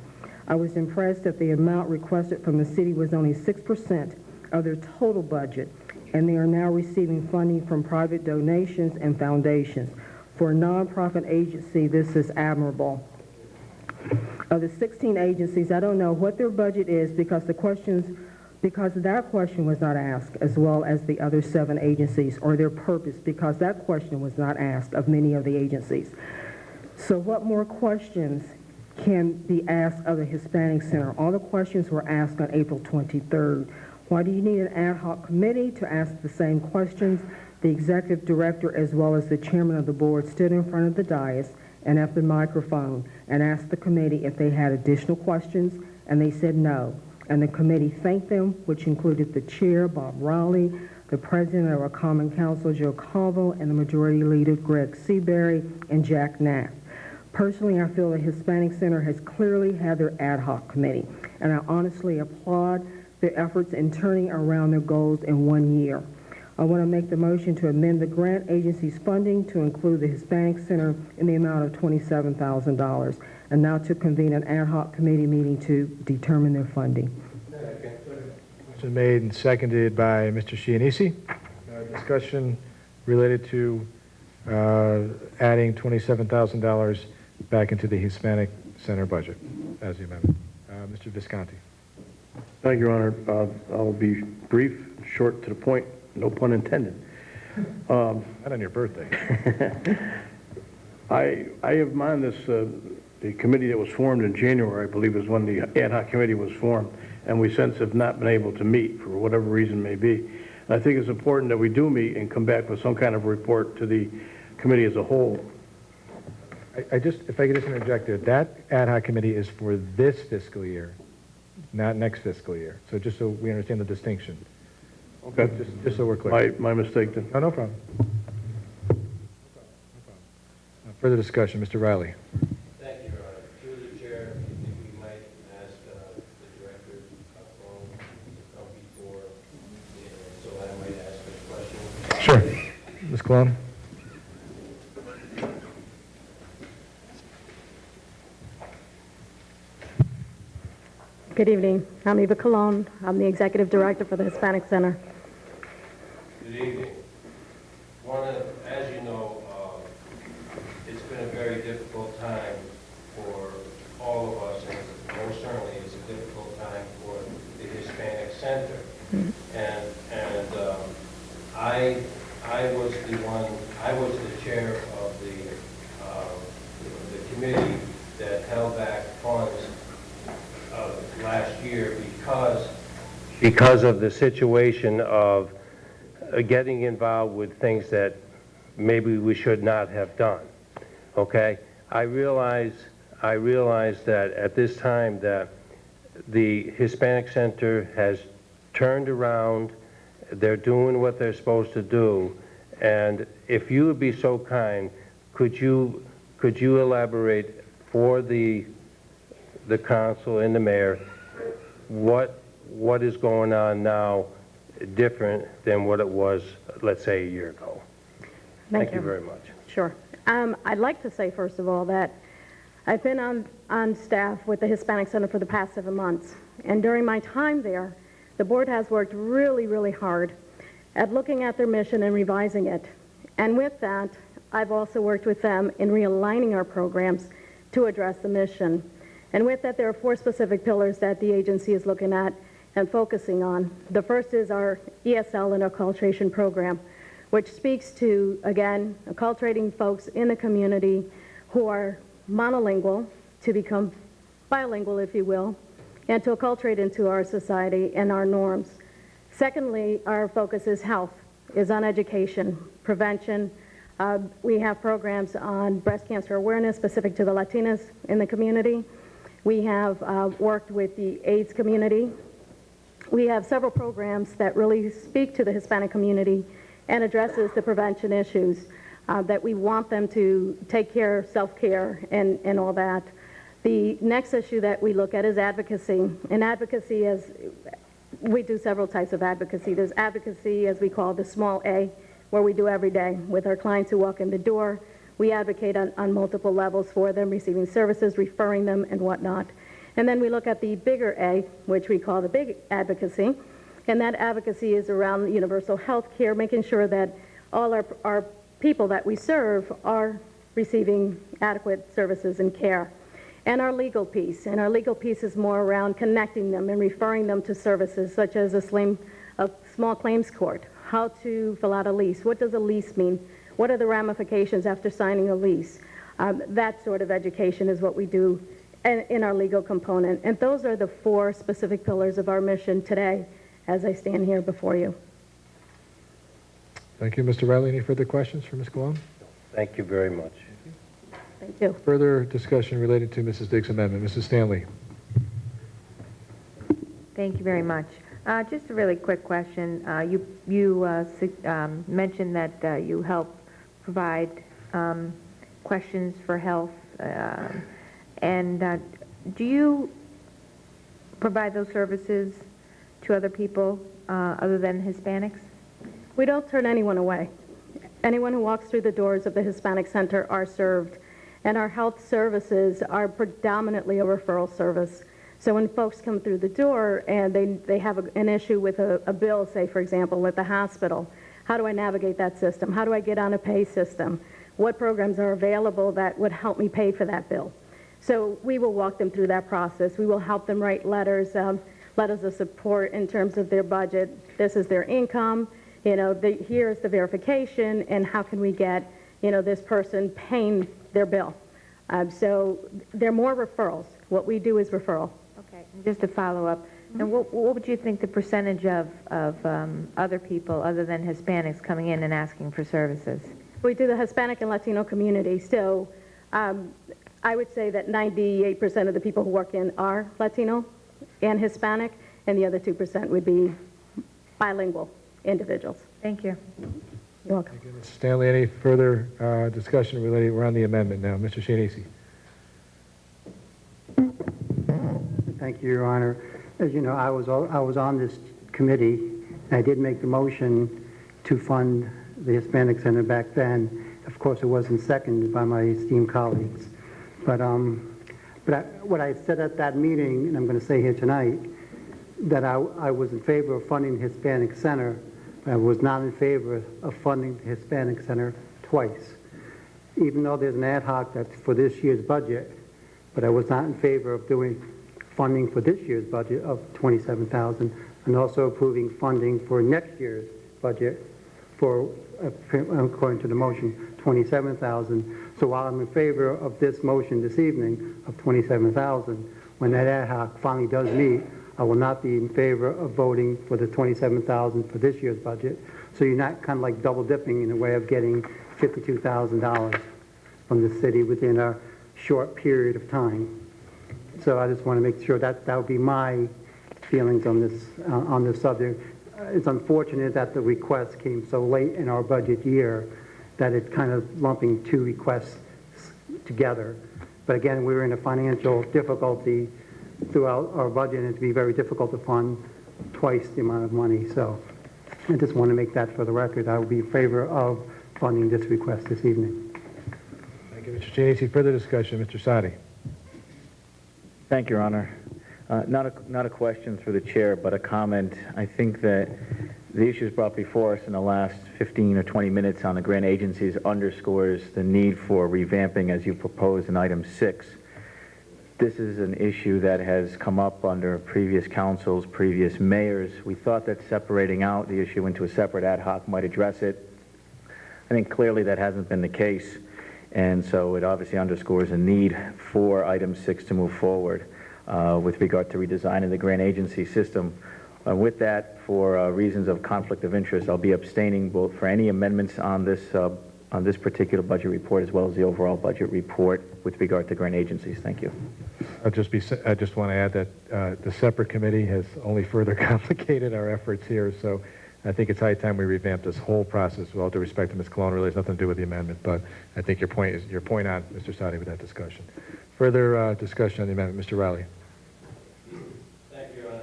I was impressed that the amount requested from the city was only 6% of their total budget, and they are now receiving funding from private donations and foundations. For a nonprofit agency, this is admirable. Of the 16 agencies, I don't know what their budget is because that question was not asked, as well as the other 7 agencies, or their purpose, because that question was not asked of many of the agencies. So what more questions can be asked of the Hispanic Center? All the questions were asked on April 23rd. Why do you need an ad hoc committee to ask the same questions? The executive director, as well as the chairman of the board, stood in front of the dais and at the microphone and asked the committee if they had additional questions, and they said no. And the committee thanked them, which included the chair, Bob Rowley, the president of our Common Council, Joe Calvo, and the majority leader, Greg Seabury, and Jack Knapp. Personally, I feel the Hispanic Center has clearly had their ad hoc committee, and I honestly applaud their efforts in turning around their goals in 1 year. I want to make the motion to amend the grant agency's funding to include the Hispanic Center in the amount of $27,000, and now to convene an ad hoc committee meeting to determine their funding. Motion made and seconded by Mr. Chianese. Discussion related to adding $27,000 back into the Hispanic Center budget as the amendment. Mr. Visconti. Thank you, Your Honor. I'll be brief, short to the point, no pun intended. Not on your birthday. I have mind this, the committee that was formed in January, I believe is when the ad hoc committee was formed, and we since have not been able to meet for whatever reason may be. And I think it's important that we do meet and come back with some kind of report to the committee as a whole. If I could just interject there, that ad hoc committee is for this fiscal year, not next fiscal year. So just so we understand the distinction. Okay. Just so we're clear. My mistake then. No problem. Further discussion, Mr. Riley. Thank you, Your Honor. Through the chair, I think we might ask the director to come before, so I might ask this question. Sure. Ms. Cologne? Good evening. I'm Eva Colon. I'm the Executive Director for the Hispanic Center. Good evening. As you know, it's been a very difficult time for all of us, and most certainly it's a difficult time for the Hispanic Center. And I was the chair of the committee that held back funds last year because of the situation of getting involved with things that maybe we should not have done. Okay? I realize that at this time that the Hispanic Center has turned around, they're doing what they're supposed to do, and if you would be so kind, could you elaborate for the council and the mayor what is going on now different than what it was, let's say, a year ago? Thank you very much. Sure. I'd like to say, first of all, that I've been on staff with the Hispanic Center for the past 7 months, and during my time there, the board has worked really, really hard at looking at their mission and revising it. And with that, I've also worked with them in realigning our programs to address the mission. And with that, there are 4 specific pillars that the agency is looking at and focusing on. The first is our ESL and acculturation program, which speaks to, again, acculturating folks in the community who are monolingual to become bilingual, if you will, and to acculturate into our society and our norms. Secondly, our focus is health, is on education, prevention, We have programs on breast cancer awareness specific to the Latinas in the community. We have worked with the AIDS community. We have several programs that really speak to the Hispanic community and addresses the prevention issues that we want them to take care, self-care, and all that. The next issue that we look at is advocacy. And advocacy is, we do several types of advocacy. There's advocacy, as we call the small A, where we do every day with our clients who walk in the door. We advocate on multiple levels for them, receiving services, referring them, and whatnot. And then we look at the bigger A, which we call the big advocacy. And that advocacy is around universal health care, making sure that all our people that we serve are receiving adequate services and care. And our legal piece. And our legal piece is more around connecting them and referring them to services such as a small claims court, how to fill out a lease, what does a lease mean, what are the ramifications after signing a lease. That sort of education is what we do in our legal component. And those are the 4 specific pillars of our mission today as I stand here before you. Thank you, Mr. Riley. Any further questions for Ms. Colon? Thank you very much. Thank you. Further discussion related to Mrs. Diggs' amendment. Mrs. Stanley. Thank you very much. Just a really quick question. You mentioned that you help provide questions for health, and do you provide those services to other people other than Hispanics? We don't turn anyone away. Anyone who walks through the doors of the Hispanic Center are served, and our health services are predominantly a referral service. So when folks come through the door and they have an issue with a bill, say, for example, at the hospital, how do I navigate that system? How do I get on a pay system? What programs are available that would help me pay for that bill? So we will walk them through that process. We will help them write letters, letters of support in terms of their budget. This is their income. Here's the verification, and how can we get, this person paying their bill? So there are more referrals. What we do is referral. Okay, and just to follow up, and what would you think the percentage of other people other than Hispanics coming in and asking for services? We do the Hispanic and Latino community. So I would say that 98% of the people who work in are Latino and Hispanic, and the other 2% would be bilingual individuals. Thank you. You're welcome. Thank you, Mrs. Stanley. Any further discussion related around the amendment now? Mr. Shanisi. Thank you, Your Honor. As you know, I was on this committee, and I did make the motion to fund the Hispanic Center back then. Of course, it wasn't seconded by my esteemed colleagues. But what I said at that meeting, and I'm going to say here tonight, that I was in favor of funding the Hispanic Center, but I was not in favor of funding the Hispanic Center twice. Even though there's an ad hoc that's for this year's budget, but I was not in favor of doing funding for this year's budget of $27,000, and also approving funding for next year's budget for, according to the motion, $27,000. So while I'm in favor of this motion this evening of $27,000, when that ad hoc finally does meet, I will not be in favor of voting for the $27,000 for this year's budget. So you're not kind of like double dipping in a way of getting $52,000 from the city within a short period of time. So I just want to make sure that would be my feelings on this subject. It's unfortunate that the request came so late in our budget year that it's kind of lumping 2 requests together. But again, we were in a financial difficulty throughout our budget, and it'd be very difficult to fund twice the amount of money. So I just want to make that for the record. I will be in favor of funding this request this evening. Thank you, Mr. Shanisi. Further discussion. Mr. Sadi. Thank you, Your Honor. Not a question through the chair, but a comment. I think that the issues brought before us in the last 15 or 20 minutes on the grant agencies underscores the need for revamping as you propose in item 6. This is an issue that has come up under previous councils, previous mayors. We thought that separating out the issue into a separate ad hoc might address it. I think clearly that hasn't been the case. And so it obviously underscores a need for item 6 to move forward with regard to redesigning the grant agency system. With that, for reasons of conflict of interest, I'll be abstaining both for any amendments on this on this particular budget report as well as the overall budget report with regard to grant agencies. Thank you. I just want to add that the separate committee has only further complicated our efforts here, so I think it's high time we revamp this whole process. With all due respect to Ms. Colon, really has nothing to do with the amendment, but I think your point on, Mr. Sadi, with that discussion. Further discussion on the amendment, Mr. Riley. Thank you, Your Honor.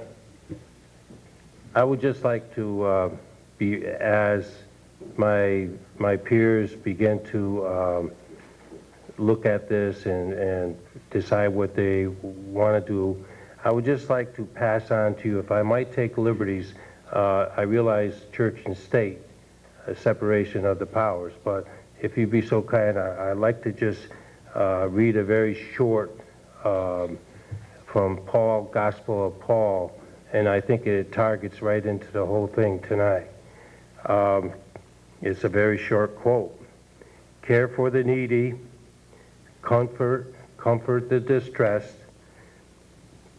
I would just like to as my peers begin to look at this and decide what they want to do, I would just like to pass on to you, if I might take liberties. I realize church and state, a separation of the powers, but if you'd be so kind, I'd like to just read a very short from Paul, Gospel of Paul, and I think it targets right into the whole thing tonight. It's a very short quote. Care for the needy, comfort the distressed,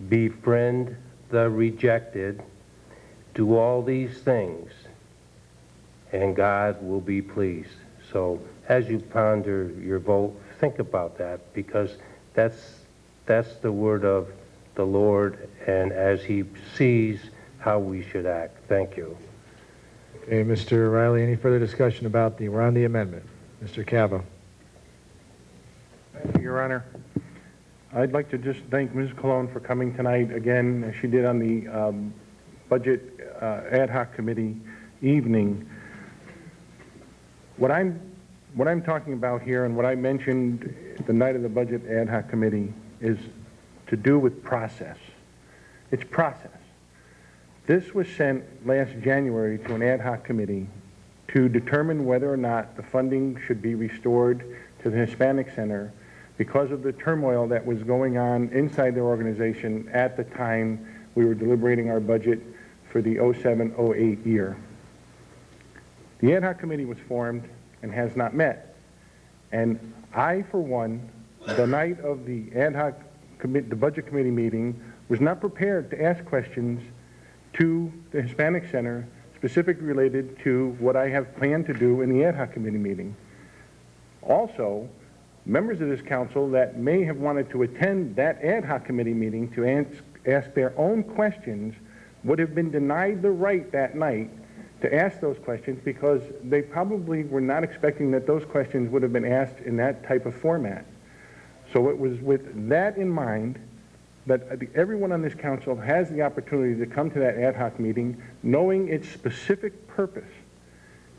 befriend the rejected, do all these things, and God will be pleased. So as you ponder your vote, think about that, because that's the word of the Lord, and as he sees how we should act. Thank you. Okay, Mr. Riley, any further discussion about we're on the amendment? Mr. Cava. Thank you, Your Honor. I'd like to just thank Ms. Colon for coming tonight again, as she did on the budget ad hoc committee evening. What I'm talking about here, and what I mentioned the night of the budget ad hoc committee, is to do with process. It's process. This was sent last January to an ad hoc committee to determine whether or not the funding should be restored to the Hispanic Center because of the turmoil that was going on inside their organization at the time we were deliberating our budget for the 07-08 year. The ad hoc committee was formed and has not met. And I, for one, the night of the the budget committee meeting, was not prepared to ask questions to the Hispanic Center specifically related to what I have planned to do in the ad hoc committee meeting. Also, members of this council that may have wanted to attend that ad hoc committee meeting to ask their own questions would have been denied the right that night to ask those questions, because they probably were not expecting that those questions would have been asked in that type of format. So it was with that in mind that everyone on this council has the opportunity to come to that ad hoc meeting knowing its specific purpose.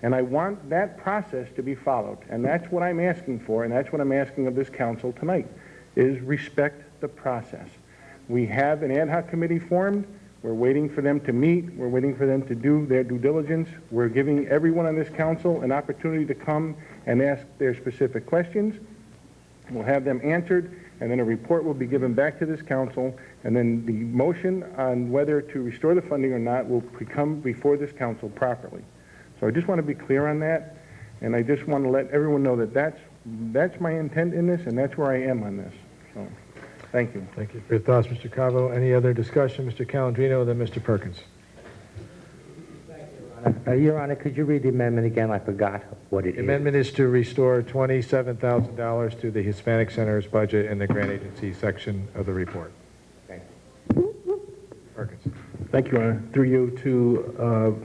And I want that process to be followed. And that's what I'm asking for, and that's what I'm asking of this council tonight, is respect the process. We have an ad hoc committee formed. We're waiting for them to meet. We're waiting for them to do their due diligence. We're giving everyone on this council an opportunity to come and ask their specific questions. We'll have them answered, and then a report will be given back to this council, and then the motion on whether to restore the funding or not will come before this council properly. So I just want to be clear on that, and I just want to let everyone know that that's my intent in this, and that's where I am on this. So, thank you. Thank you for your thoughts, Mr. Cavo. Any other discussion? Mr. Calandrino, then Mr. Perkins. Your Honor, could you read the amendment again? I forgot what it is. The amendment is to restore $27,000 to the Hispanic Center's budget in the grant agency section of the report. Thank you. Perkins. Thank you, Your Honor. Through you to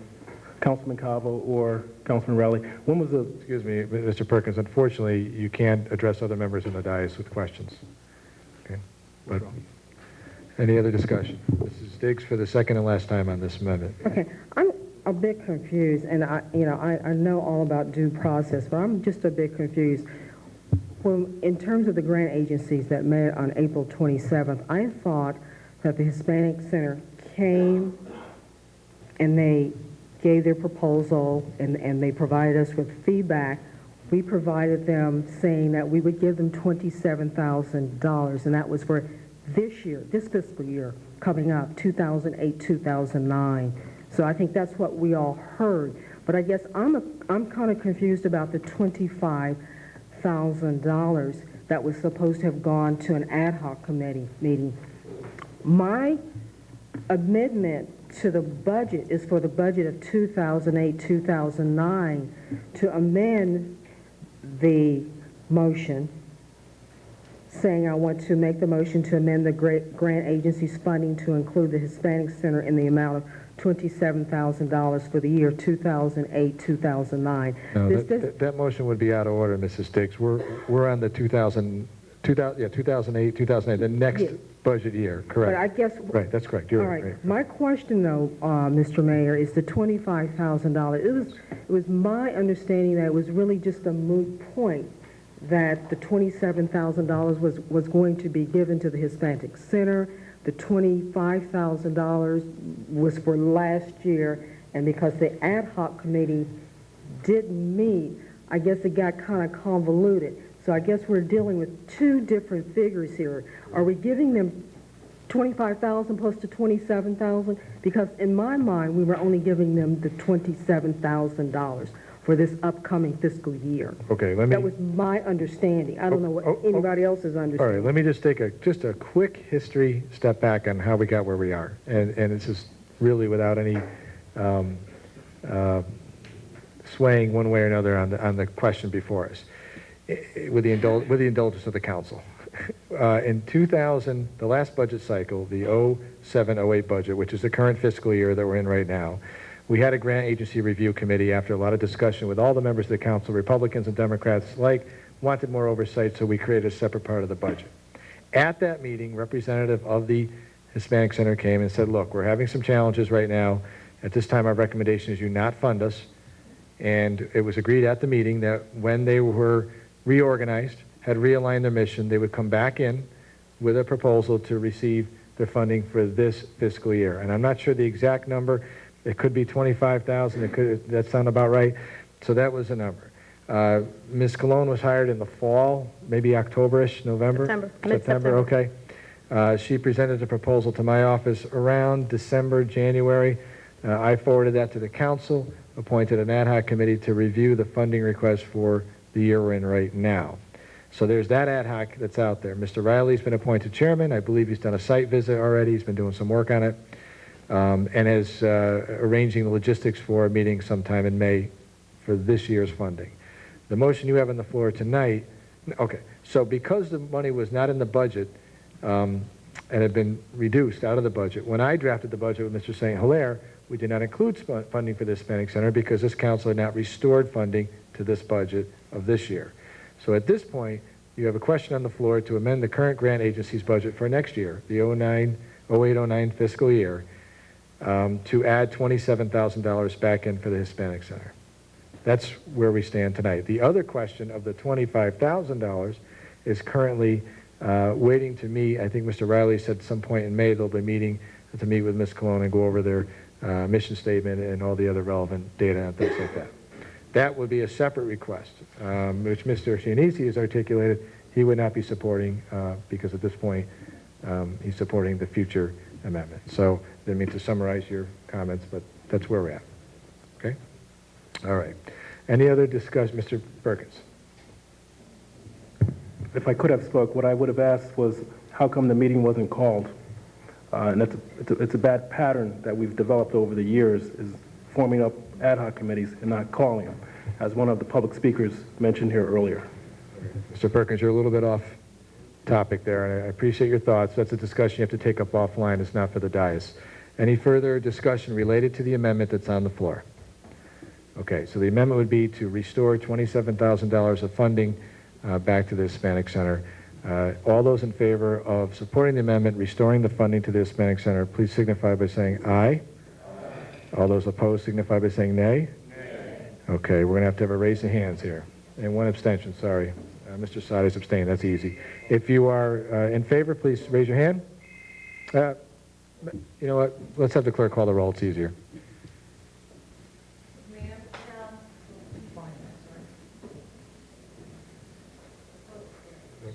Councilman Cavo or Councilman Riley. When was the... Excuse me, Mr. Perkins, unfortunately, you can't address other members in the dais with questions. Okay? But any other discussion? Mrs. Diggs for the second and last time on this amendment. Okay, I'm a bit confused, and I know all about due process, but I'm just a bit confused. Well, in terms of the grant agencies that met on April 27th, I thought that the Hispanic Center came and they gave their proposal and they provided us with feedback. We provided them saying that we would give them $27,000, and that was for this year, this fiscal year coming up, 2008, 2009. So I think that's what we all heard. But I guess I'm kind of confused about the $25,000 that was supposed to have gone to an ad hoc committee meeting. My amendment to the budget is for the budget of 2008, 2009 to amend the motion, saying I want to make the motion to amend the grant agency's funding to include the Hispanic Center in the amount of $27,000 for the year 2008-2009. No, This does- that motion would be out of order, Mrs. Sticks. We're on the 2008, 2008, the next Yeah. budget year, But correct? I guess... Right, that's correct. All You're right. right. My question, though, Mr. Mayor, is the $25,000. It was my understanding that it was really just a moot point, that the $27,000 was going to be given to the Hispanic Center. The $25,000 was for last year, and because the ad hoc committee didn't meet, I guess it got kind of convoluted. So I guess we're dealing with two different figures here. Are we giving them $25,000 plus the $27,000? Because in my mind, we were only giving them the $27,000 for this upcoming fiscal year. Okay, let me... That was my understanding. I don't know what anybody else's All understanding. right, let me just take just a quick history step back on how we got where we are. And this is really without any swaying one way or another on the question before us, with the indulgence of the council. In 2000, the last budget cycle, the 07-08 budget, which is the current fiscal year that we're in right now, we had a grant agency review committee after a lot of discussion with all the members of the council, Republicans and Democrats alike, wanted more oversight, so we created a separate part of the budget. At that meeting, representative of the Hispanic Center came and said, look, we're having some challenges right now. At this time, our recommendation is you not fund us. And it was agreed at the meeting that when they were reorganized, had realigned their mission, they would come back in with a proposal to receive their funding for this fiscal year. And I'm not sure the exact number. It could be 25,000. That sound about right? So that was the number. Ms. Colon was hired in the fall, maybe October-ish, November? September. Okay. She presented a proposal to my office around December, January. I forwarded that to the council, appointed an ad hoc committee to review the funding request for the year we're in right now. So there's that ad hoc that's out there. Mr. Riley's been appointed chairman. I believe he's done a site visit already. He's been doing some work on it, and is arranging the logistics for a meeting sometime in May for this year's funding. The motion you have on the floor tonight, okay, so because the money was not in the budget and had been reduced out of the budget, when I drafted the budget with Mr. St. Hilaire, we did not include funding for the Hispanic Center because this council had not restored funding to this budget of this year. So at this point, you have a question on the floor to amend the current grant agency's budget for next year, the 08-09 fiscal year, to add $27,000 back in for the Hispanic Center. That's where we stand tonight. The other question of the $25,000 is currently waiting to meet. I think Mr. Riley said at some point in May they'll be meeting to meet with Ms. Colon and go over their mission statement and all the other relevant data and things like that. That would be a separate request, which Mr. Chianese has articulated he would not be supporting because at this point he's supporting the future amendment. So I didn't mean to summarize your comments, but that's where we're at. Okay? All right. Any other discussion? Mr. Perkins. If I could have spoke, what I would have asked was how come the meeting wasn't called? And it's a bad pattern that we've developed over the years, is forming up ad hoc committees and not calling them, as one of the public speakers mentioned here earlier. Mr. Perkins, you're a little bit off topic there, and I appreciate your thoughts. That's a discussion you have to take up offline. It's not for the dais. Any further discussion related to the amendment that's on the floor? Okay, so the amendment would be to restore $27,000 of funding back to the Hispanic Center. All those in favor of supporting the amendment, restoring the funding to the Hispanic Center, please signify by saying aye. All those opposed signify by saying nay. Okay, we're going to have a raise of hands here. And one abstention, sorry. Mr. Sadi's abstained, that's easy. If you are in favor, please raise your hand. You know what, let's have the clerk call the roll, it's easier.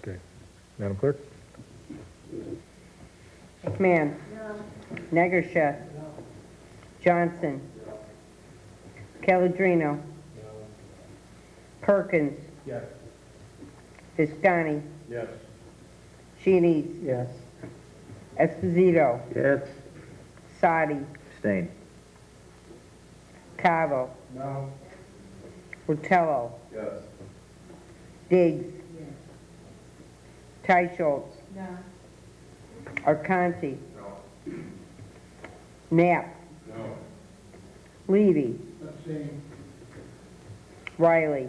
Okay. Madam Clerk? McMahon. Negresha. Johnson. Caladrino. Perkins. Yes. Viscani. Yes. Sheenies. Yes. Esposito. Yes. Sadi. Abstain. Cavo. No. Rutello. Yes. Diggs. Teichholz. Arconti. Knapp. Levy. Riley.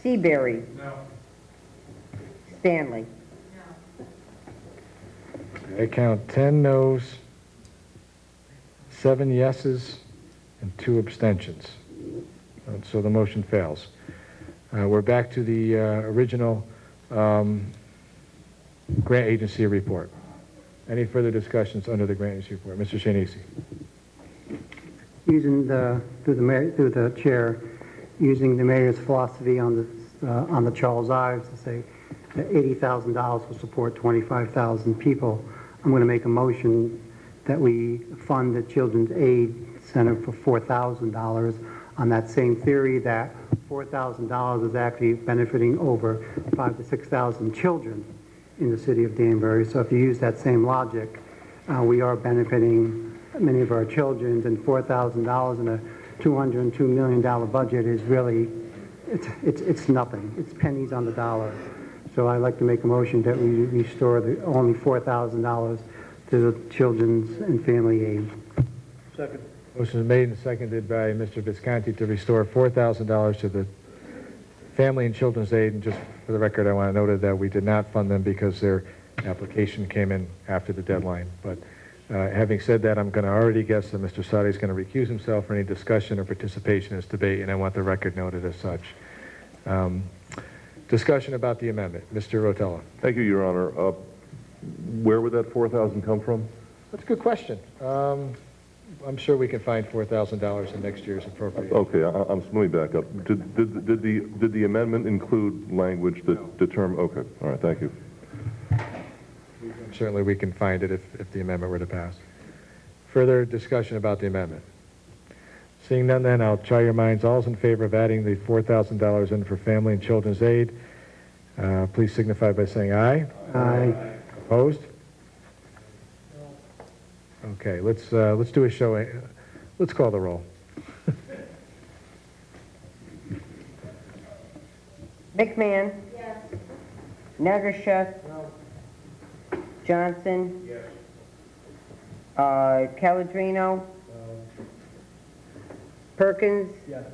Seabury. Stanley. I count 10 noes, 7 yeses, and 2 abstentions. So the motion fails. We're back to the original grant agency report. Any further discussions under the grant agency report? Mr. Shanisi. Using through the chair, using the mayor's philosophy on the Charles Ives to say that $80,000 will support 25,000 people, I'm going to make a motion that we fund the Children's Aid Center for $4,000 on that same theory that $4,000 is actually benefiting over 5,000 to 6,000 children in the city of Danbury. So if you use that same logic, we are benefiting many of our children, and $4,000 in a $202 million budget is really, it's nothing. It's pennies on the dollar. So I'd like to make a motion that we restore only $4,000 to the Children's and Family Aid. Second. Motion is made and seconded by Mr. Visconti to restore $4,000 to the Family and Children's Aid. And just for the record, I want to note that we did not fund them because their application came in after the deadline. But having said that, I'm going to already guess that Mr. Sadi is going to recuse himself for any discussion or participation in this debate, and I want the record noted as such. Discussion about the amendment. Mr. Rotella. Thank you, Your Honor. Where would that 4,000 come from? That's a good question. I'm sure we can find $4,000 in next year's appropriation. Okay, let me back up. Did the amendment include language that determined? Okay, all right, thank you. Certainly we can find it if the amendment were to pass. Further discussion about the amendment. Seeing none then, I'll try your minds. All's in favor of adding the $4,000 in for Family and Children's Aid, please signify by saying aye. Aye. Opposed? Okay, let's do a show. Let's call the roll. McMahon. Yes. Nagersha. No. Johnson. Yes. Caladrino. No. Perkins. Yes.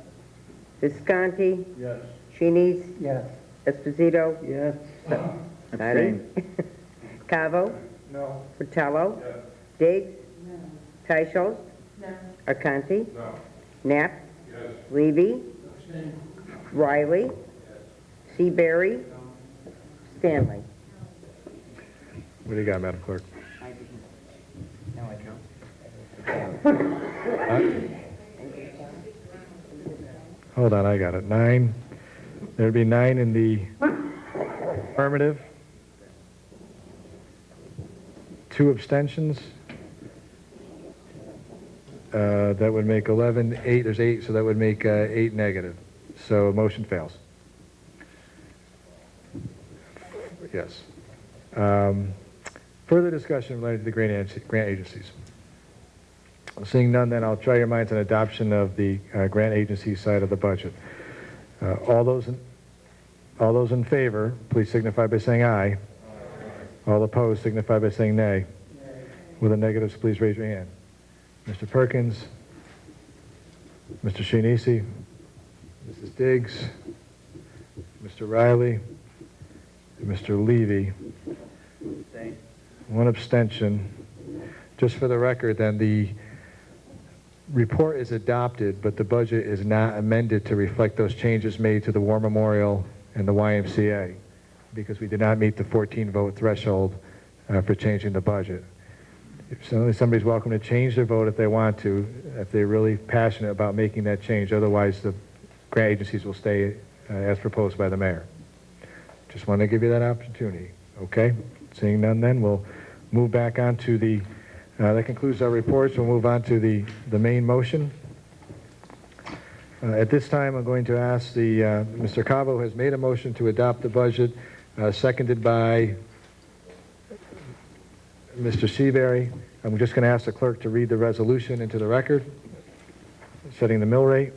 Visconti. Yes. Shenice. Yes. Esposito. Yes. Sadi. Cavo. No. Fratello. Yes. Diggs. No. Teichholz. No. Arconti. No. Knapp. Yes. Levy. Riley. Yes. Seabury. No. Stanley. What do you got, Madam Clerk? No, I don't. Hold on, I got it. 9. There'd be 9 in the affirmative. 2 abstentions. That would make 11. 8. There's 8, so that would make 8 negative. So motion fails. Yes. Further discussion related to the grant agencies. Seeing none, then I'll try your minds on adoption of the grant agency side of the budget. All those in favor, please signify by saying aye. Aye. All opposed, signify by saying nay. Nay. With the negatives, please raise your hand. Mr. Perkins, Mr. Shanisi, Mrs. Diggs, Mr. Riley, Mr. Levy. 1 abstention. Just for the record, then, the report is adopted, but the budget is not amended to reflect those changes made to the War Memorial and the YMCA, because we did not meet the 14-vote threshold for changing the budget. Certainly somebody's welcome to change their vote if they want to, if they're really passionate about making that change. Otherwise, the grant agencies will stay as proposed by the mayor. Just want to give you that opportunity. Okay? Seeing none then, we'll move back on to the, that concludes our reports. We'll move on to the main motion. At this time, I'm going to ask Mr. Cavo has made a motion to adopt the budget, seconded by Mr. Seabury. I'm just going to ask the clerk to read the resolution into the record, setting the mill rate.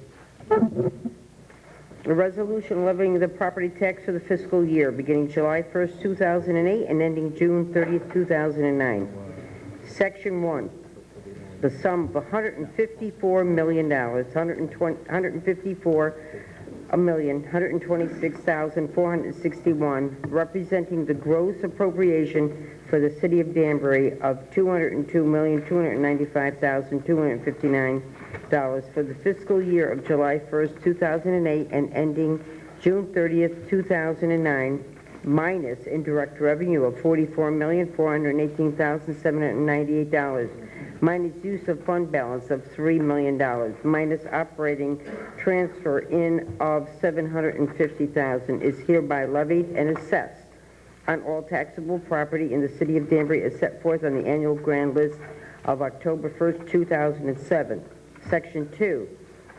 A resolution levying the property tax for the fiscal year beginning July 1st, 2008 and ending June 30th, 2009. Section 1, the sum of $154 million, $126,461, representing the gross appropriation for the city of Danbury of $202,295,259 for the fiscal year of July 1st, 2008 and ending June 30th, 2009, minus indirect revenue of $44,418,798, minus use of fund balance of $3 million, minus operating transfer in of $750,000 is hereby levied and assessed on all taxable property in the city of Danbury as set forth on the annual grand list of October 1st, 2007. Section 2.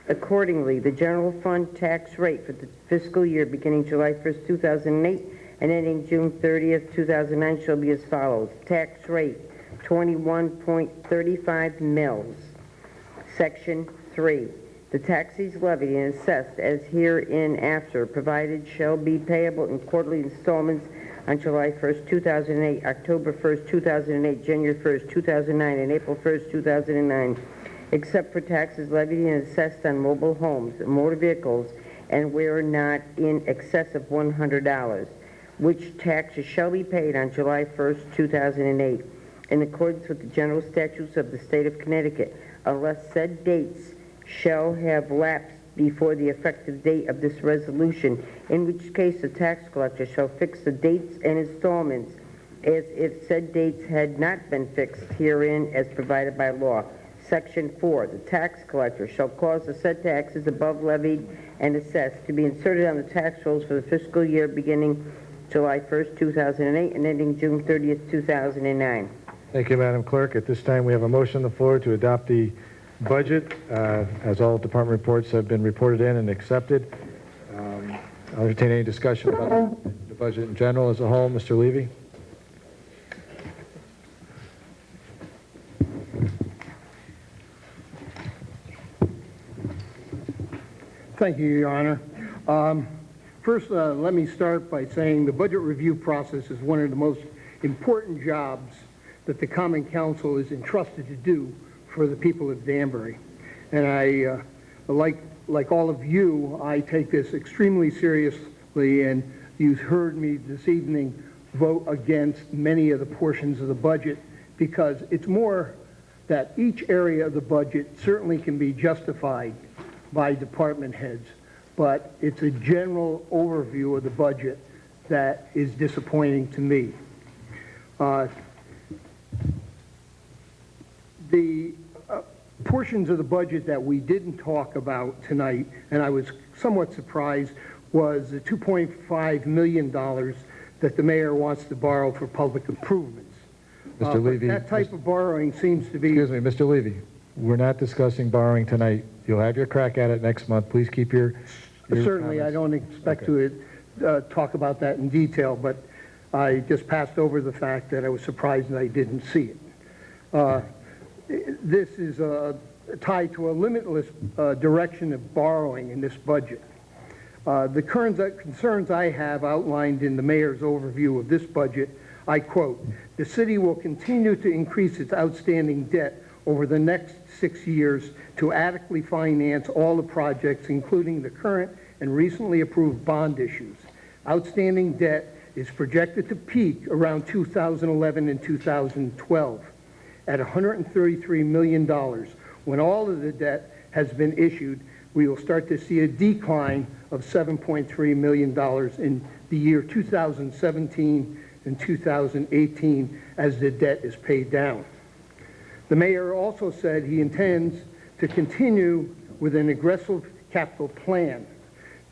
Accordingly, the general fund tax rate for the fiscal year beginning July 1st, 2008 and ending June 30th, 2009 shall be as follows. Tax rate 21.35 mils. Section 3. The taxes levied and assessed as hereinafter provided shall be payable in quarterly installments on July 1st, 2008, October 1st, 2008, January 1st, 2009, and April 1st, 2009, except for taxes levied and assessed on mobile homes, motor vehicles, and where not in excess of $100, which taxes shall be paid on July 1st, 2008, in accordance with the general statutes of the state of Connecticut, unless said dates shall have lapsed before the effective date of this resolution, in which case the tax collector shall fix the dates and installments as if said dates had not been fixed herein as provided by law. Section 4, the tax collector shall cause the said taxes above levied and assessed to be inserted on the tax rolls for the fiscal year beginning July 1st, 2008 and ending June 30th, 2009. Thank you, Madam Clerk. At this time, we have a motion on the floor to adopt the budget, as all department reports have been reported in and accepted. I'll entertain any discussion about the budget in general as a whole. Mr. Levy? Thank you, Your Honor. First, let me start by saying the budget review process is one of the most important jobs that the Common Council is entrusted to do for the people of Danbury. And I, like all of you, I take this extremely seriously, and you've heard me this evening vote against many of the portions of the budget because it's more that each area of the budget certainly can be justified by department heads, but it's a general overview of the budget that is disappointing to me. The portions of the budget that we didn't talk about tonight, and I was somewhat surprised, was the $2.5 million that the mayor wants to borrow for public improvements. Mr. Levy. That type of borrowing seems to be... Excuse me, Mr. Levy. We're not discussing borrowing tonight. You'll have your crack at it next month. Please keep your Certainly, comments. I don't expect to talk about that in detail, but I just passed over the fact that I was surprised that I didn't see it. This is tied to a limitless direction of borrowing in this budget. The concerns I have outlined in the mayor's overview of this budget, I quote, "The city will continue to increase its outstanding debt over the next 6 years to adequately finance all the projects, including the current and recently approved bond issues. Outstanding debt is projected to peak around 2011 and 2012 at $133 million. When all of the debt has been issued, we will start to see a decline of $7.3 million in the year 2017 and 2018 as the debt is paid down." The mayor also said he intends to continue with an aggressive capital plan.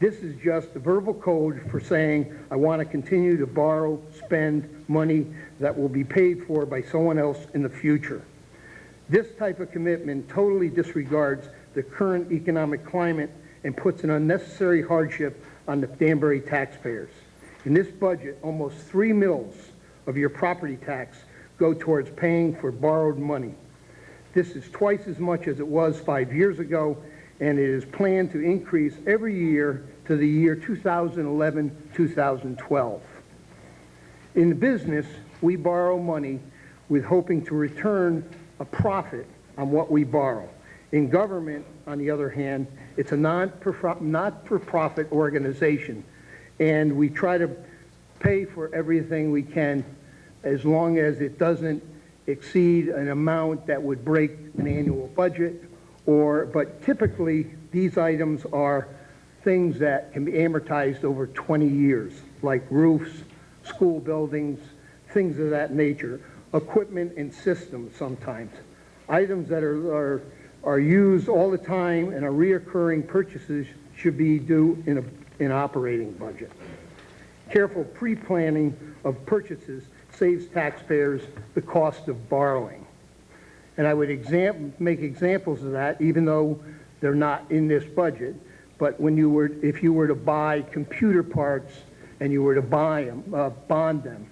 This is just a verbal code for saying, I want to continue to borrow, spend money that will be paid for by someone else in the future. This type of commitment totally disregards the current economic climate and puts an unnecessary hardship on the Danbury taxpayers. In this budget, almost 3 mils of your property tax go towards paying for borrowed money. This is twice as much as it was 5 years ago, and it is planned to increase every year to the year 2011-2012. In the business, we borrow money with hoping to return a profit on what we borrow. In government, on the other hand, it's a not-for-profit organization, and we try to pay for everything we can as long as it doesn't exceed an amount that would break an annual budget, but typically these items are things that can be amortized over 20 years, like roofs, school buildings, things of that nature, equipment and systems sometimes. Items that are used all the time and are reoccurring purchases should be due in an operating budget. Careful pre-planning of purchases saves taxpayers the cost of borrowing. And I would make examples of that, even though they're not in this budget. But if you were to buy computer parts and you were to buy them, bond them,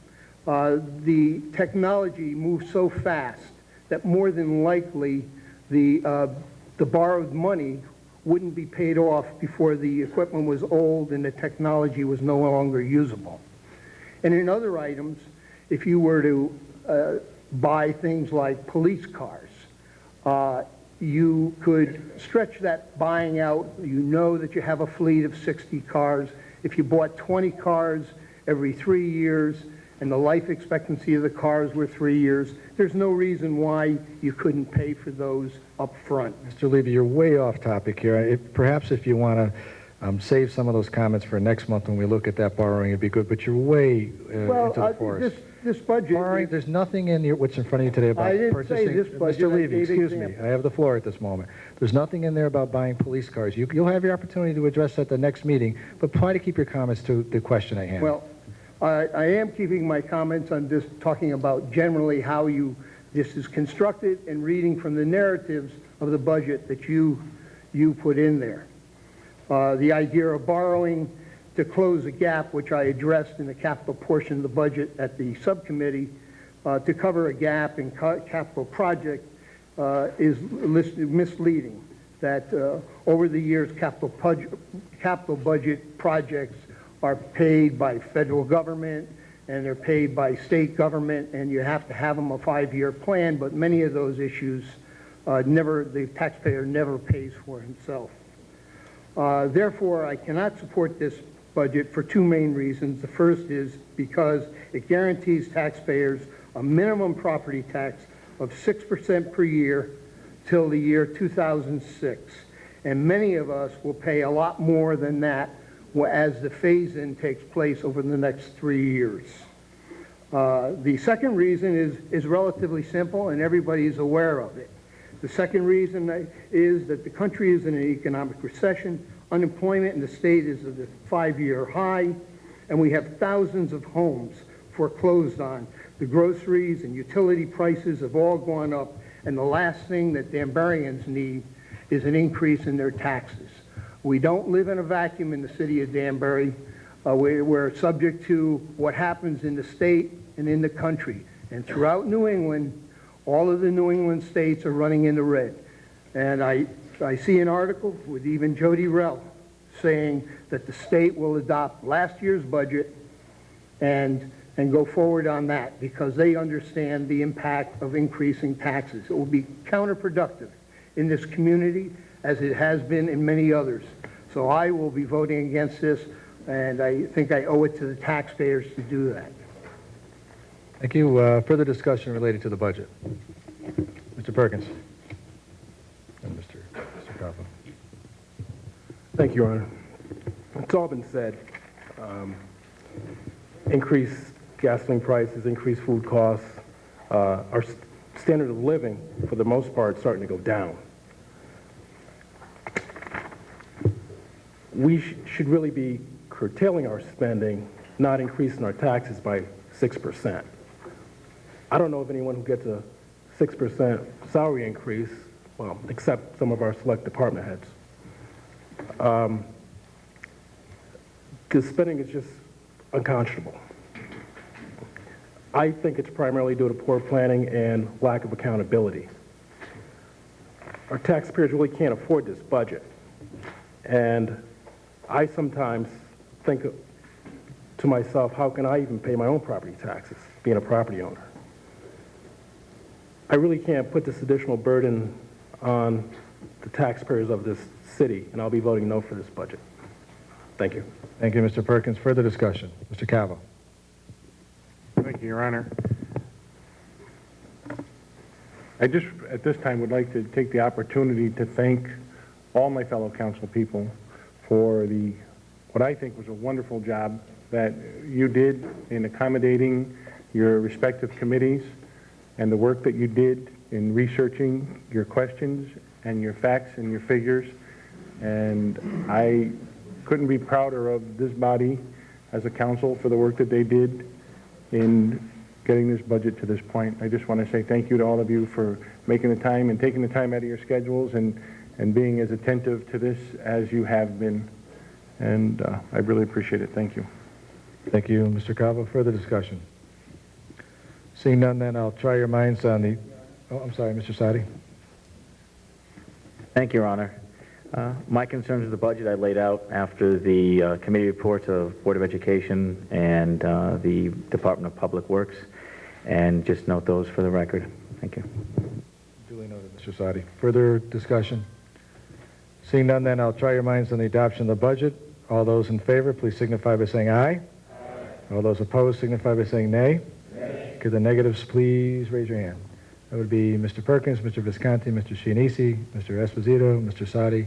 the technology moves so fast that more than likely the borrowed money wouldn't be paid off before the equipment was old and the technology was no longer usable. And in other items, if you were to buy things like police cars, you could stretch that buying out. You know that you have a fleet of 60 cars. If you bought 20 cars every 3 years and the life expectancy of the cars were 3 years, there's no reason why you couldn't pay for those up front. Mr. Levy, you're way off topic here. Perhaps if you want to save some of those comments for next month when we look at that borrowing, it'd be good, but you're way into the forest. This budget... Borrowing, there's nothing in what's in front of you today about I didn't purchasing... say this budget. Mr. Levy, I gave excuse me. examples. I have the floor at this moment. There's nothing in there about buying police cars. You'll have your opportunity to address that at the next meeting, but try to keep your comments to the question at hand. Well, I am keeping my comments on just talking about generally how this is constructed and reading from the narratives of the budget that you put in there. The idea of borrowing to close a gap, which I addressed in the capital portion of the budget at the subcommittee, to cover a gap in capital project is misleading. That over the years, capital budget projects are paid by federal government and they're paid by state government, and you have to have them a 5-year plan, but many of those issues the taxpayer never pays for himself. Therefore, I cannot support this budget for two main reasons. The first is because it guarantees taxpayers a minimum property tax of 6% per year till the year 2006. And many of us will pay a lot more than that as the phase-in takes place over the next 3 years. The second reason is relatively simple, and everybody's aware of it. The second reason is that the country is in an economic recession. Unemployment in the state is at a 5-year high, and we have thousands of homes foreclosed on. The groceries and utility prices have all gone up, and the last thing that Danburyans need is an increase in their taxes. We don't live in a vacuum in the city of Danbury. We're subject to what happens in the state and in the country. And throughout New England, all of the New England states are running in the red. And I see an article with even Jody Rell saying that the state will adopt last year's budget and go forward on that because they understand the impact of increasing taxes. It will be counterproductive in this community as it has been in many others. So I will be voting against this, and I think I owe it to the taxpayers to do that. Thank you. Further discussion related to the budget. Mr. Perkins. And Mr. Carpo. Thank you, Your Honor. It's all been said. Increased gasoline prices, increased food costs, our standard of living, for the most part, is starting to go down. We should really be curtailing our spending, not increasing our taxes by 6%. I don't know of anyone who gets a 6% salary increase, well, except some of our select department heads. Because spending is just unconscionable. I think it's primarily due to poor planning and lack of accountability. Our taxpayers really can't afford this budget. And I sometimes think to myself, how can I even pay my own property taxes, being a property owner? I really can't put this additional burden on the taxpayers of this city, and I'll be voting no for this budget. Thank you. Thank you, Mr. Perkins. Further discussion? Mr. Calvo. Thank you, Your Honor. I just, at this time, would like to take the opportunity to thank all my fellow council people for what I think was a wonderful job that you did in accommodating your respective committees and the work that you did in researching your questions and your facts and your figures. And I couldn't be prouder of this body as a council for the work that they did in getting this budget to this point. I just want to say thank you to all of you for making the time and taking the time out of your schedules and being as attentive to this as you have been. And I really appreciate it. Thank you. Thank you, Mr. Calvo. Further discussion? Seeing none, then I'll try your minds on the... Oh, I'm sorry, Mr. Sadi. Thank you, Your Honor. My concerns with the budget I laid out after the committee reports of Board of Education and the Department of Public Works, and just note those for the record. Thank you. Duly noted, Mr. Sadi. Further discussion? Seeing none, then I'll try your minds on the adoption of the budget. All those in favor, please signify by saying aye. Aye. All those opposed signify by saying nay. Nay. Could the negatives please raise your hand? That would be Mr. Perkins, Mr. Visconti, Mr. Chianese, Mr. Esposito, Mr. Sadi,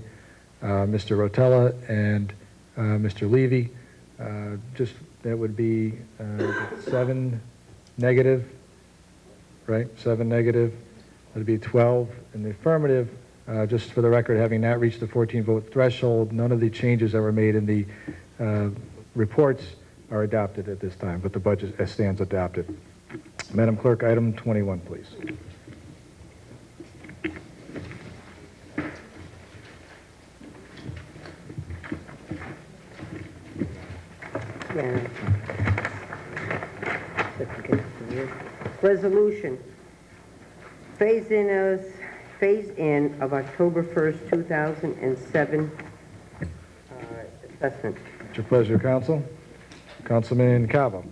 Mr. Rotella, and Mr. Levy. That would be 7 negative, right? 7 negative. That would be 12 in the affirmative. Just for the record, having not reached the 14-vote threshold, none of the changes that were made in the reports are adopted at this time, but the budget as stands adopted. Madam Clerk, item 21, please. Resolution, phase-in of October 1st, 2007 assessment. It's your pleasure, Counsel. Councilman Calvo.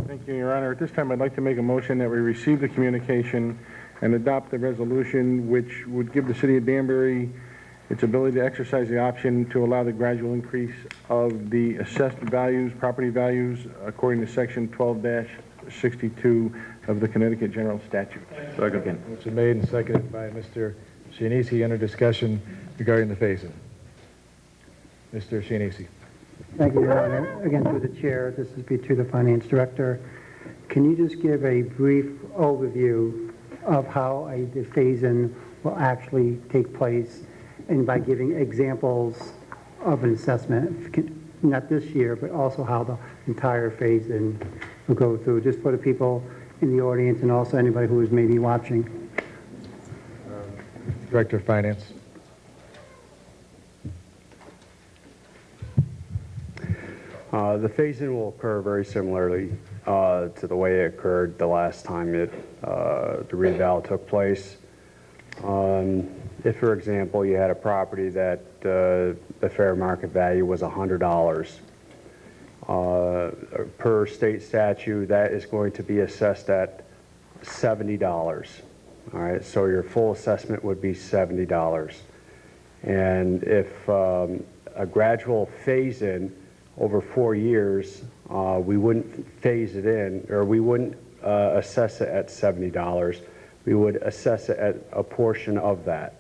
Thank you, Your Honor. At this time, I'd like to make a motion that we receive the communication and adopt the resolution which would give the city of Danbury its ability to exercise the option to allow the gradual increase of the assessed values, property values, according to section 12-62 of the Connecticut General Statute. Second. Motion made and seconded by Mr. Chianese. Under discussion regarding the phase-in. Mr. Chianese. Thank you, Your Honor. Again, through the chair, this is to the finance director. Can you just give a brief overview of how the phase-in will actually take place, and by giving examples of an assessment, not this year, but also how the entire phase-in will go through, just for the people in the audience and also anybody who is maybe watching. Director of Finance. The phase-in will occur very similarly to the way it occurred the last time the reval took place. If, for example, you had a property that the fair market value was $100, per state statute, that is going to be assessed at $70. All right, so your full assessment would be $70. And if a gradual phase-in over 4 years, we wouldn't phase it in, or we wouldn't assess it at $70. We would assess it at a portion of that.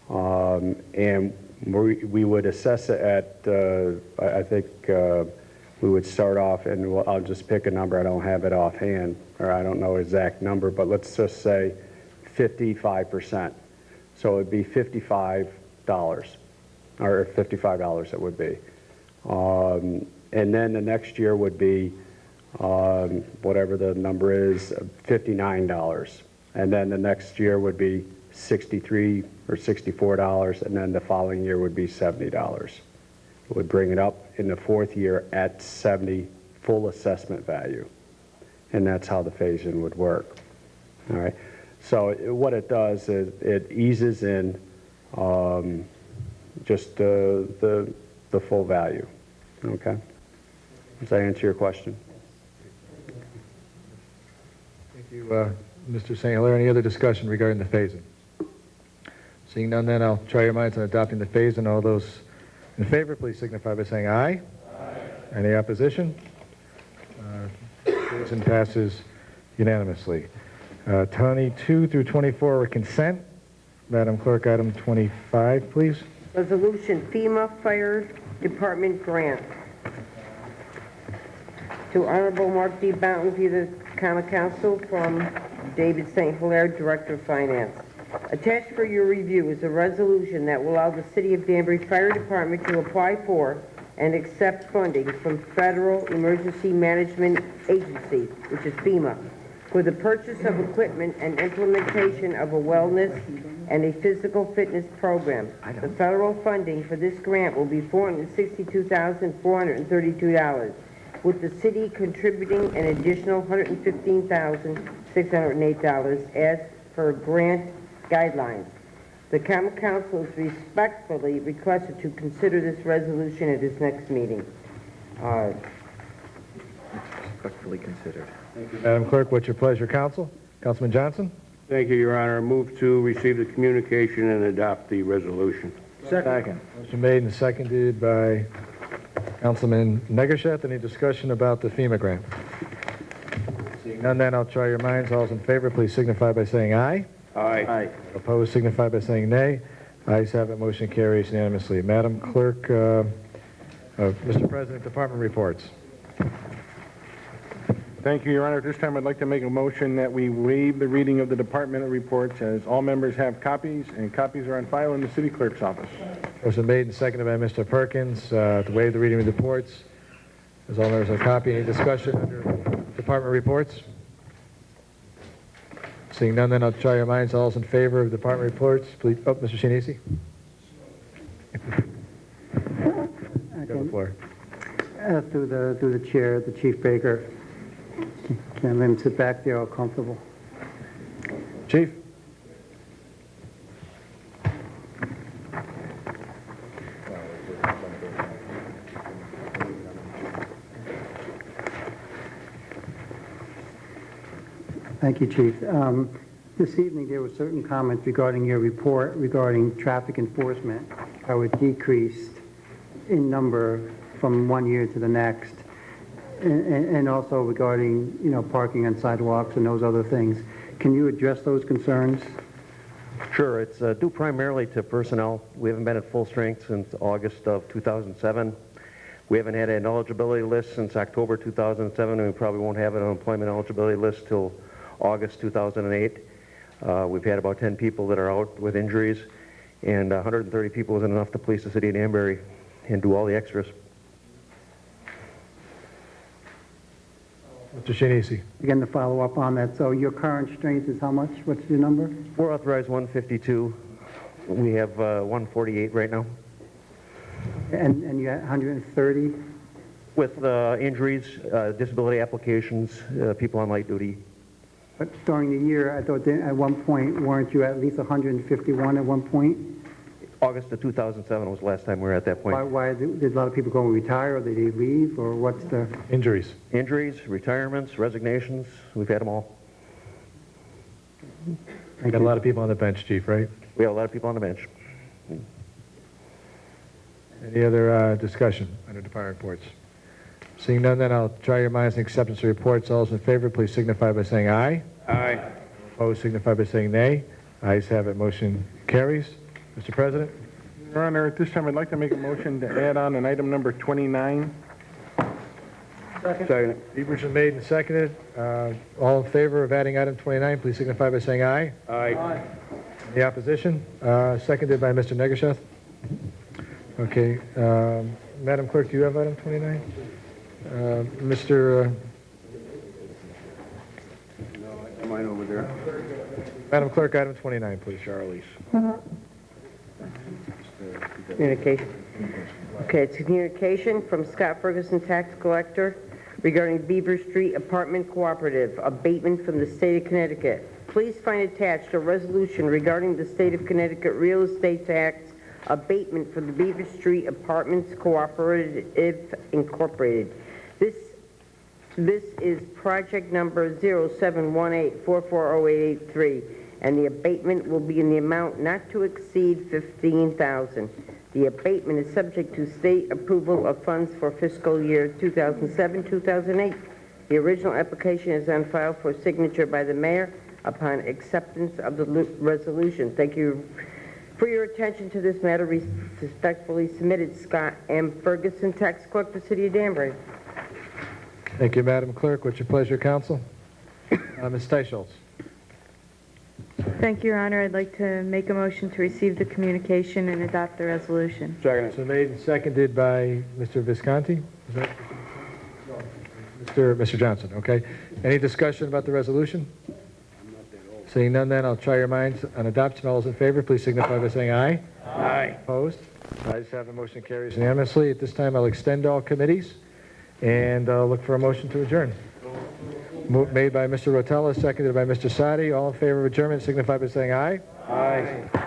And we would assess it at, I think we would start off, and I'll just pick a number, I don't have it offhand, or I don't know exact number, but let's just say 55%. So it'd be $55, or $55 it would be. And then the next year would be, whatever the number is, $59. And then the next year would be $63 or $64, and then the following year would be $70. It would bring it up in the fourth year at 70 full assessment value. And that's how the phase-in would work. All right. So what it does is it eases in just the the full value. Okay? Does that answer your question? Thank you, Mr. St. Hilaire. Any other discussion regarding the phasing? Seeing none, then I'll try your minds on adopting the phase-in. All those in favor, please signify by saying aye. Aye. Any opposition? Phase-in passes unanimously. 22 through 24 are consent. Madam Clerk, item 25, please. Resolution FEMA Fire Department Grant. To Honorable Mark D. Boughton, via the Common Council, from David St. Hilaire, Director of Finance. Attached for your review is a resolution that will allow the City of Danbury Fire Department to apply for and accept funding from Federal Emergency Management Agency, which is FEMA, for the purchase of equipment and implementation of a wellness and a physical fitness program. The federal funding for this grant will be $462,432, with the city contributing an additional $115,608 as per grant guidelines. The Common Council is respectfully requested to consider this resolution at its next meeting. Respectfully considered. Thank you, Madam Clerk. What's your pleasure, Council? Councilman Johnson? Thank you, Your Honor. Move to receive the communication and adopt the resolution. Second. Motion made and seconded by Councilman Negasheth. Any discussion about the FEMA grant? Seeing none, then I'll try your minds. All those in favor, please signify by saying aye. Aye. Opposed, signify by saying nay. Ayes have it. Motion carries unanimously. Madam Clerk, Mr. President, department reports. Thank you, Your Honor. At this time, I'd like to make a motion that we waive the reading of the departmental reports, as all members have copies, and copies are on file in the city clerk's office. Motion made and seconded by Mr. Perkins to waive the reading of the reports. As all members have a copy, any discussion under department reports? Seeing none, then I'll try your minds. All those in favor of department reports, please. Oh, Mr. Shinisi. You have the floor. Through the chair, the Chief Baker. Can't let him sit back there all comfortable. Chief? Thank you, Chief. This evening, there were certain comments regarding your report regarding traffic enforcement, how it decreased in number from one year to the next, and also regarding, parking on sidewalks and those other things. Can you address those concerns? Sure. It's due primarily to personnel. We haven't been at full strength since August of 2007. We haven't had an eligibility list since October 2007, and we probably won't have an unemployment eligibility list till August 2008. We've had about 10 people that are out with injuries, and 130 people isn't enough to police the city of Danbury and do all the extras. Mr. Shinisi. Again, to follow up on that, so your current strength is how much? What's your number? We're authorized 152. We have 148 right now. And you had 130? With injuries, disability applications, people on light duty. But during the year, I thought that at one point, weren't you at least 151 at one point? August of 2007 was the last time we were at that point. Why did a lot of people go and retire, or did they leave, or what's the... Injuries. Injuries, retirements, resignations, we've had them all. Got a lot of people on the bench, Chief, right? We have a lot of people on the bench. Any other discussion under department reports? Seeing none, then I'll try your minds and acceptance of reports. All those in favor, please signify by saying aye. Aye. Opposed, signify by saying nay. Ayes have it. Motion carries. Mr. President? Your Honor, at this time, I'd like to make a motion to add on an item number 29. Second. Motion made and seconded. All in favor of adding item 29, please signify by saying aye. Aye. Any opposition? Seconded by Mr. Negasheth. Okay. Madam Clerk, do you have item 29? Mr. Mine over there. Madam Clerk, item 29, please. Charlize. Communication. Okay, it's a communication from Scott Ferguson, tax collector, regarding Beaver Street Apartment Cooperative, abatement from the state of Connecticut. Please find attached a resolution regarding the state of Connecticut real estate tax abatement for the Beaver Street Apartments Cooperative Incorporated. This is project number 0718440883, and the abatement will be in the amount not to exceed $15,000. The abatement is subject to state approval of funds for fiscal year 2007-2008. The original application is on file for signature by the mayor upon acceptance of the resolution. Thank you for your attention to this matter. Respectfully submitted, Scott M. Ferguson, Tax Clerk for the City of Danbury. Thank you, Madam Clerk. What's your pleasure, council? Ms. Steischultz. Thank you, Your Honor. I'd like to make a motion to receive the communication and adopt the resolution. Second. So made and seconded by Mr. Visconti. Is that Mr. Johnson? Okay. Any discussion about the resolution? Seeing none, then I'll try your minds on adoption. All those in favor, please signify by saying aye. Aye. Opposed? Ayes have it. Motion carries unanimously. At this time, I'll extend all committees and look for a motion to adjourn. Made by Mr. Rotella, seconded by Mr. Sadi. All in favor of adjournment signify by saying aye. Aye.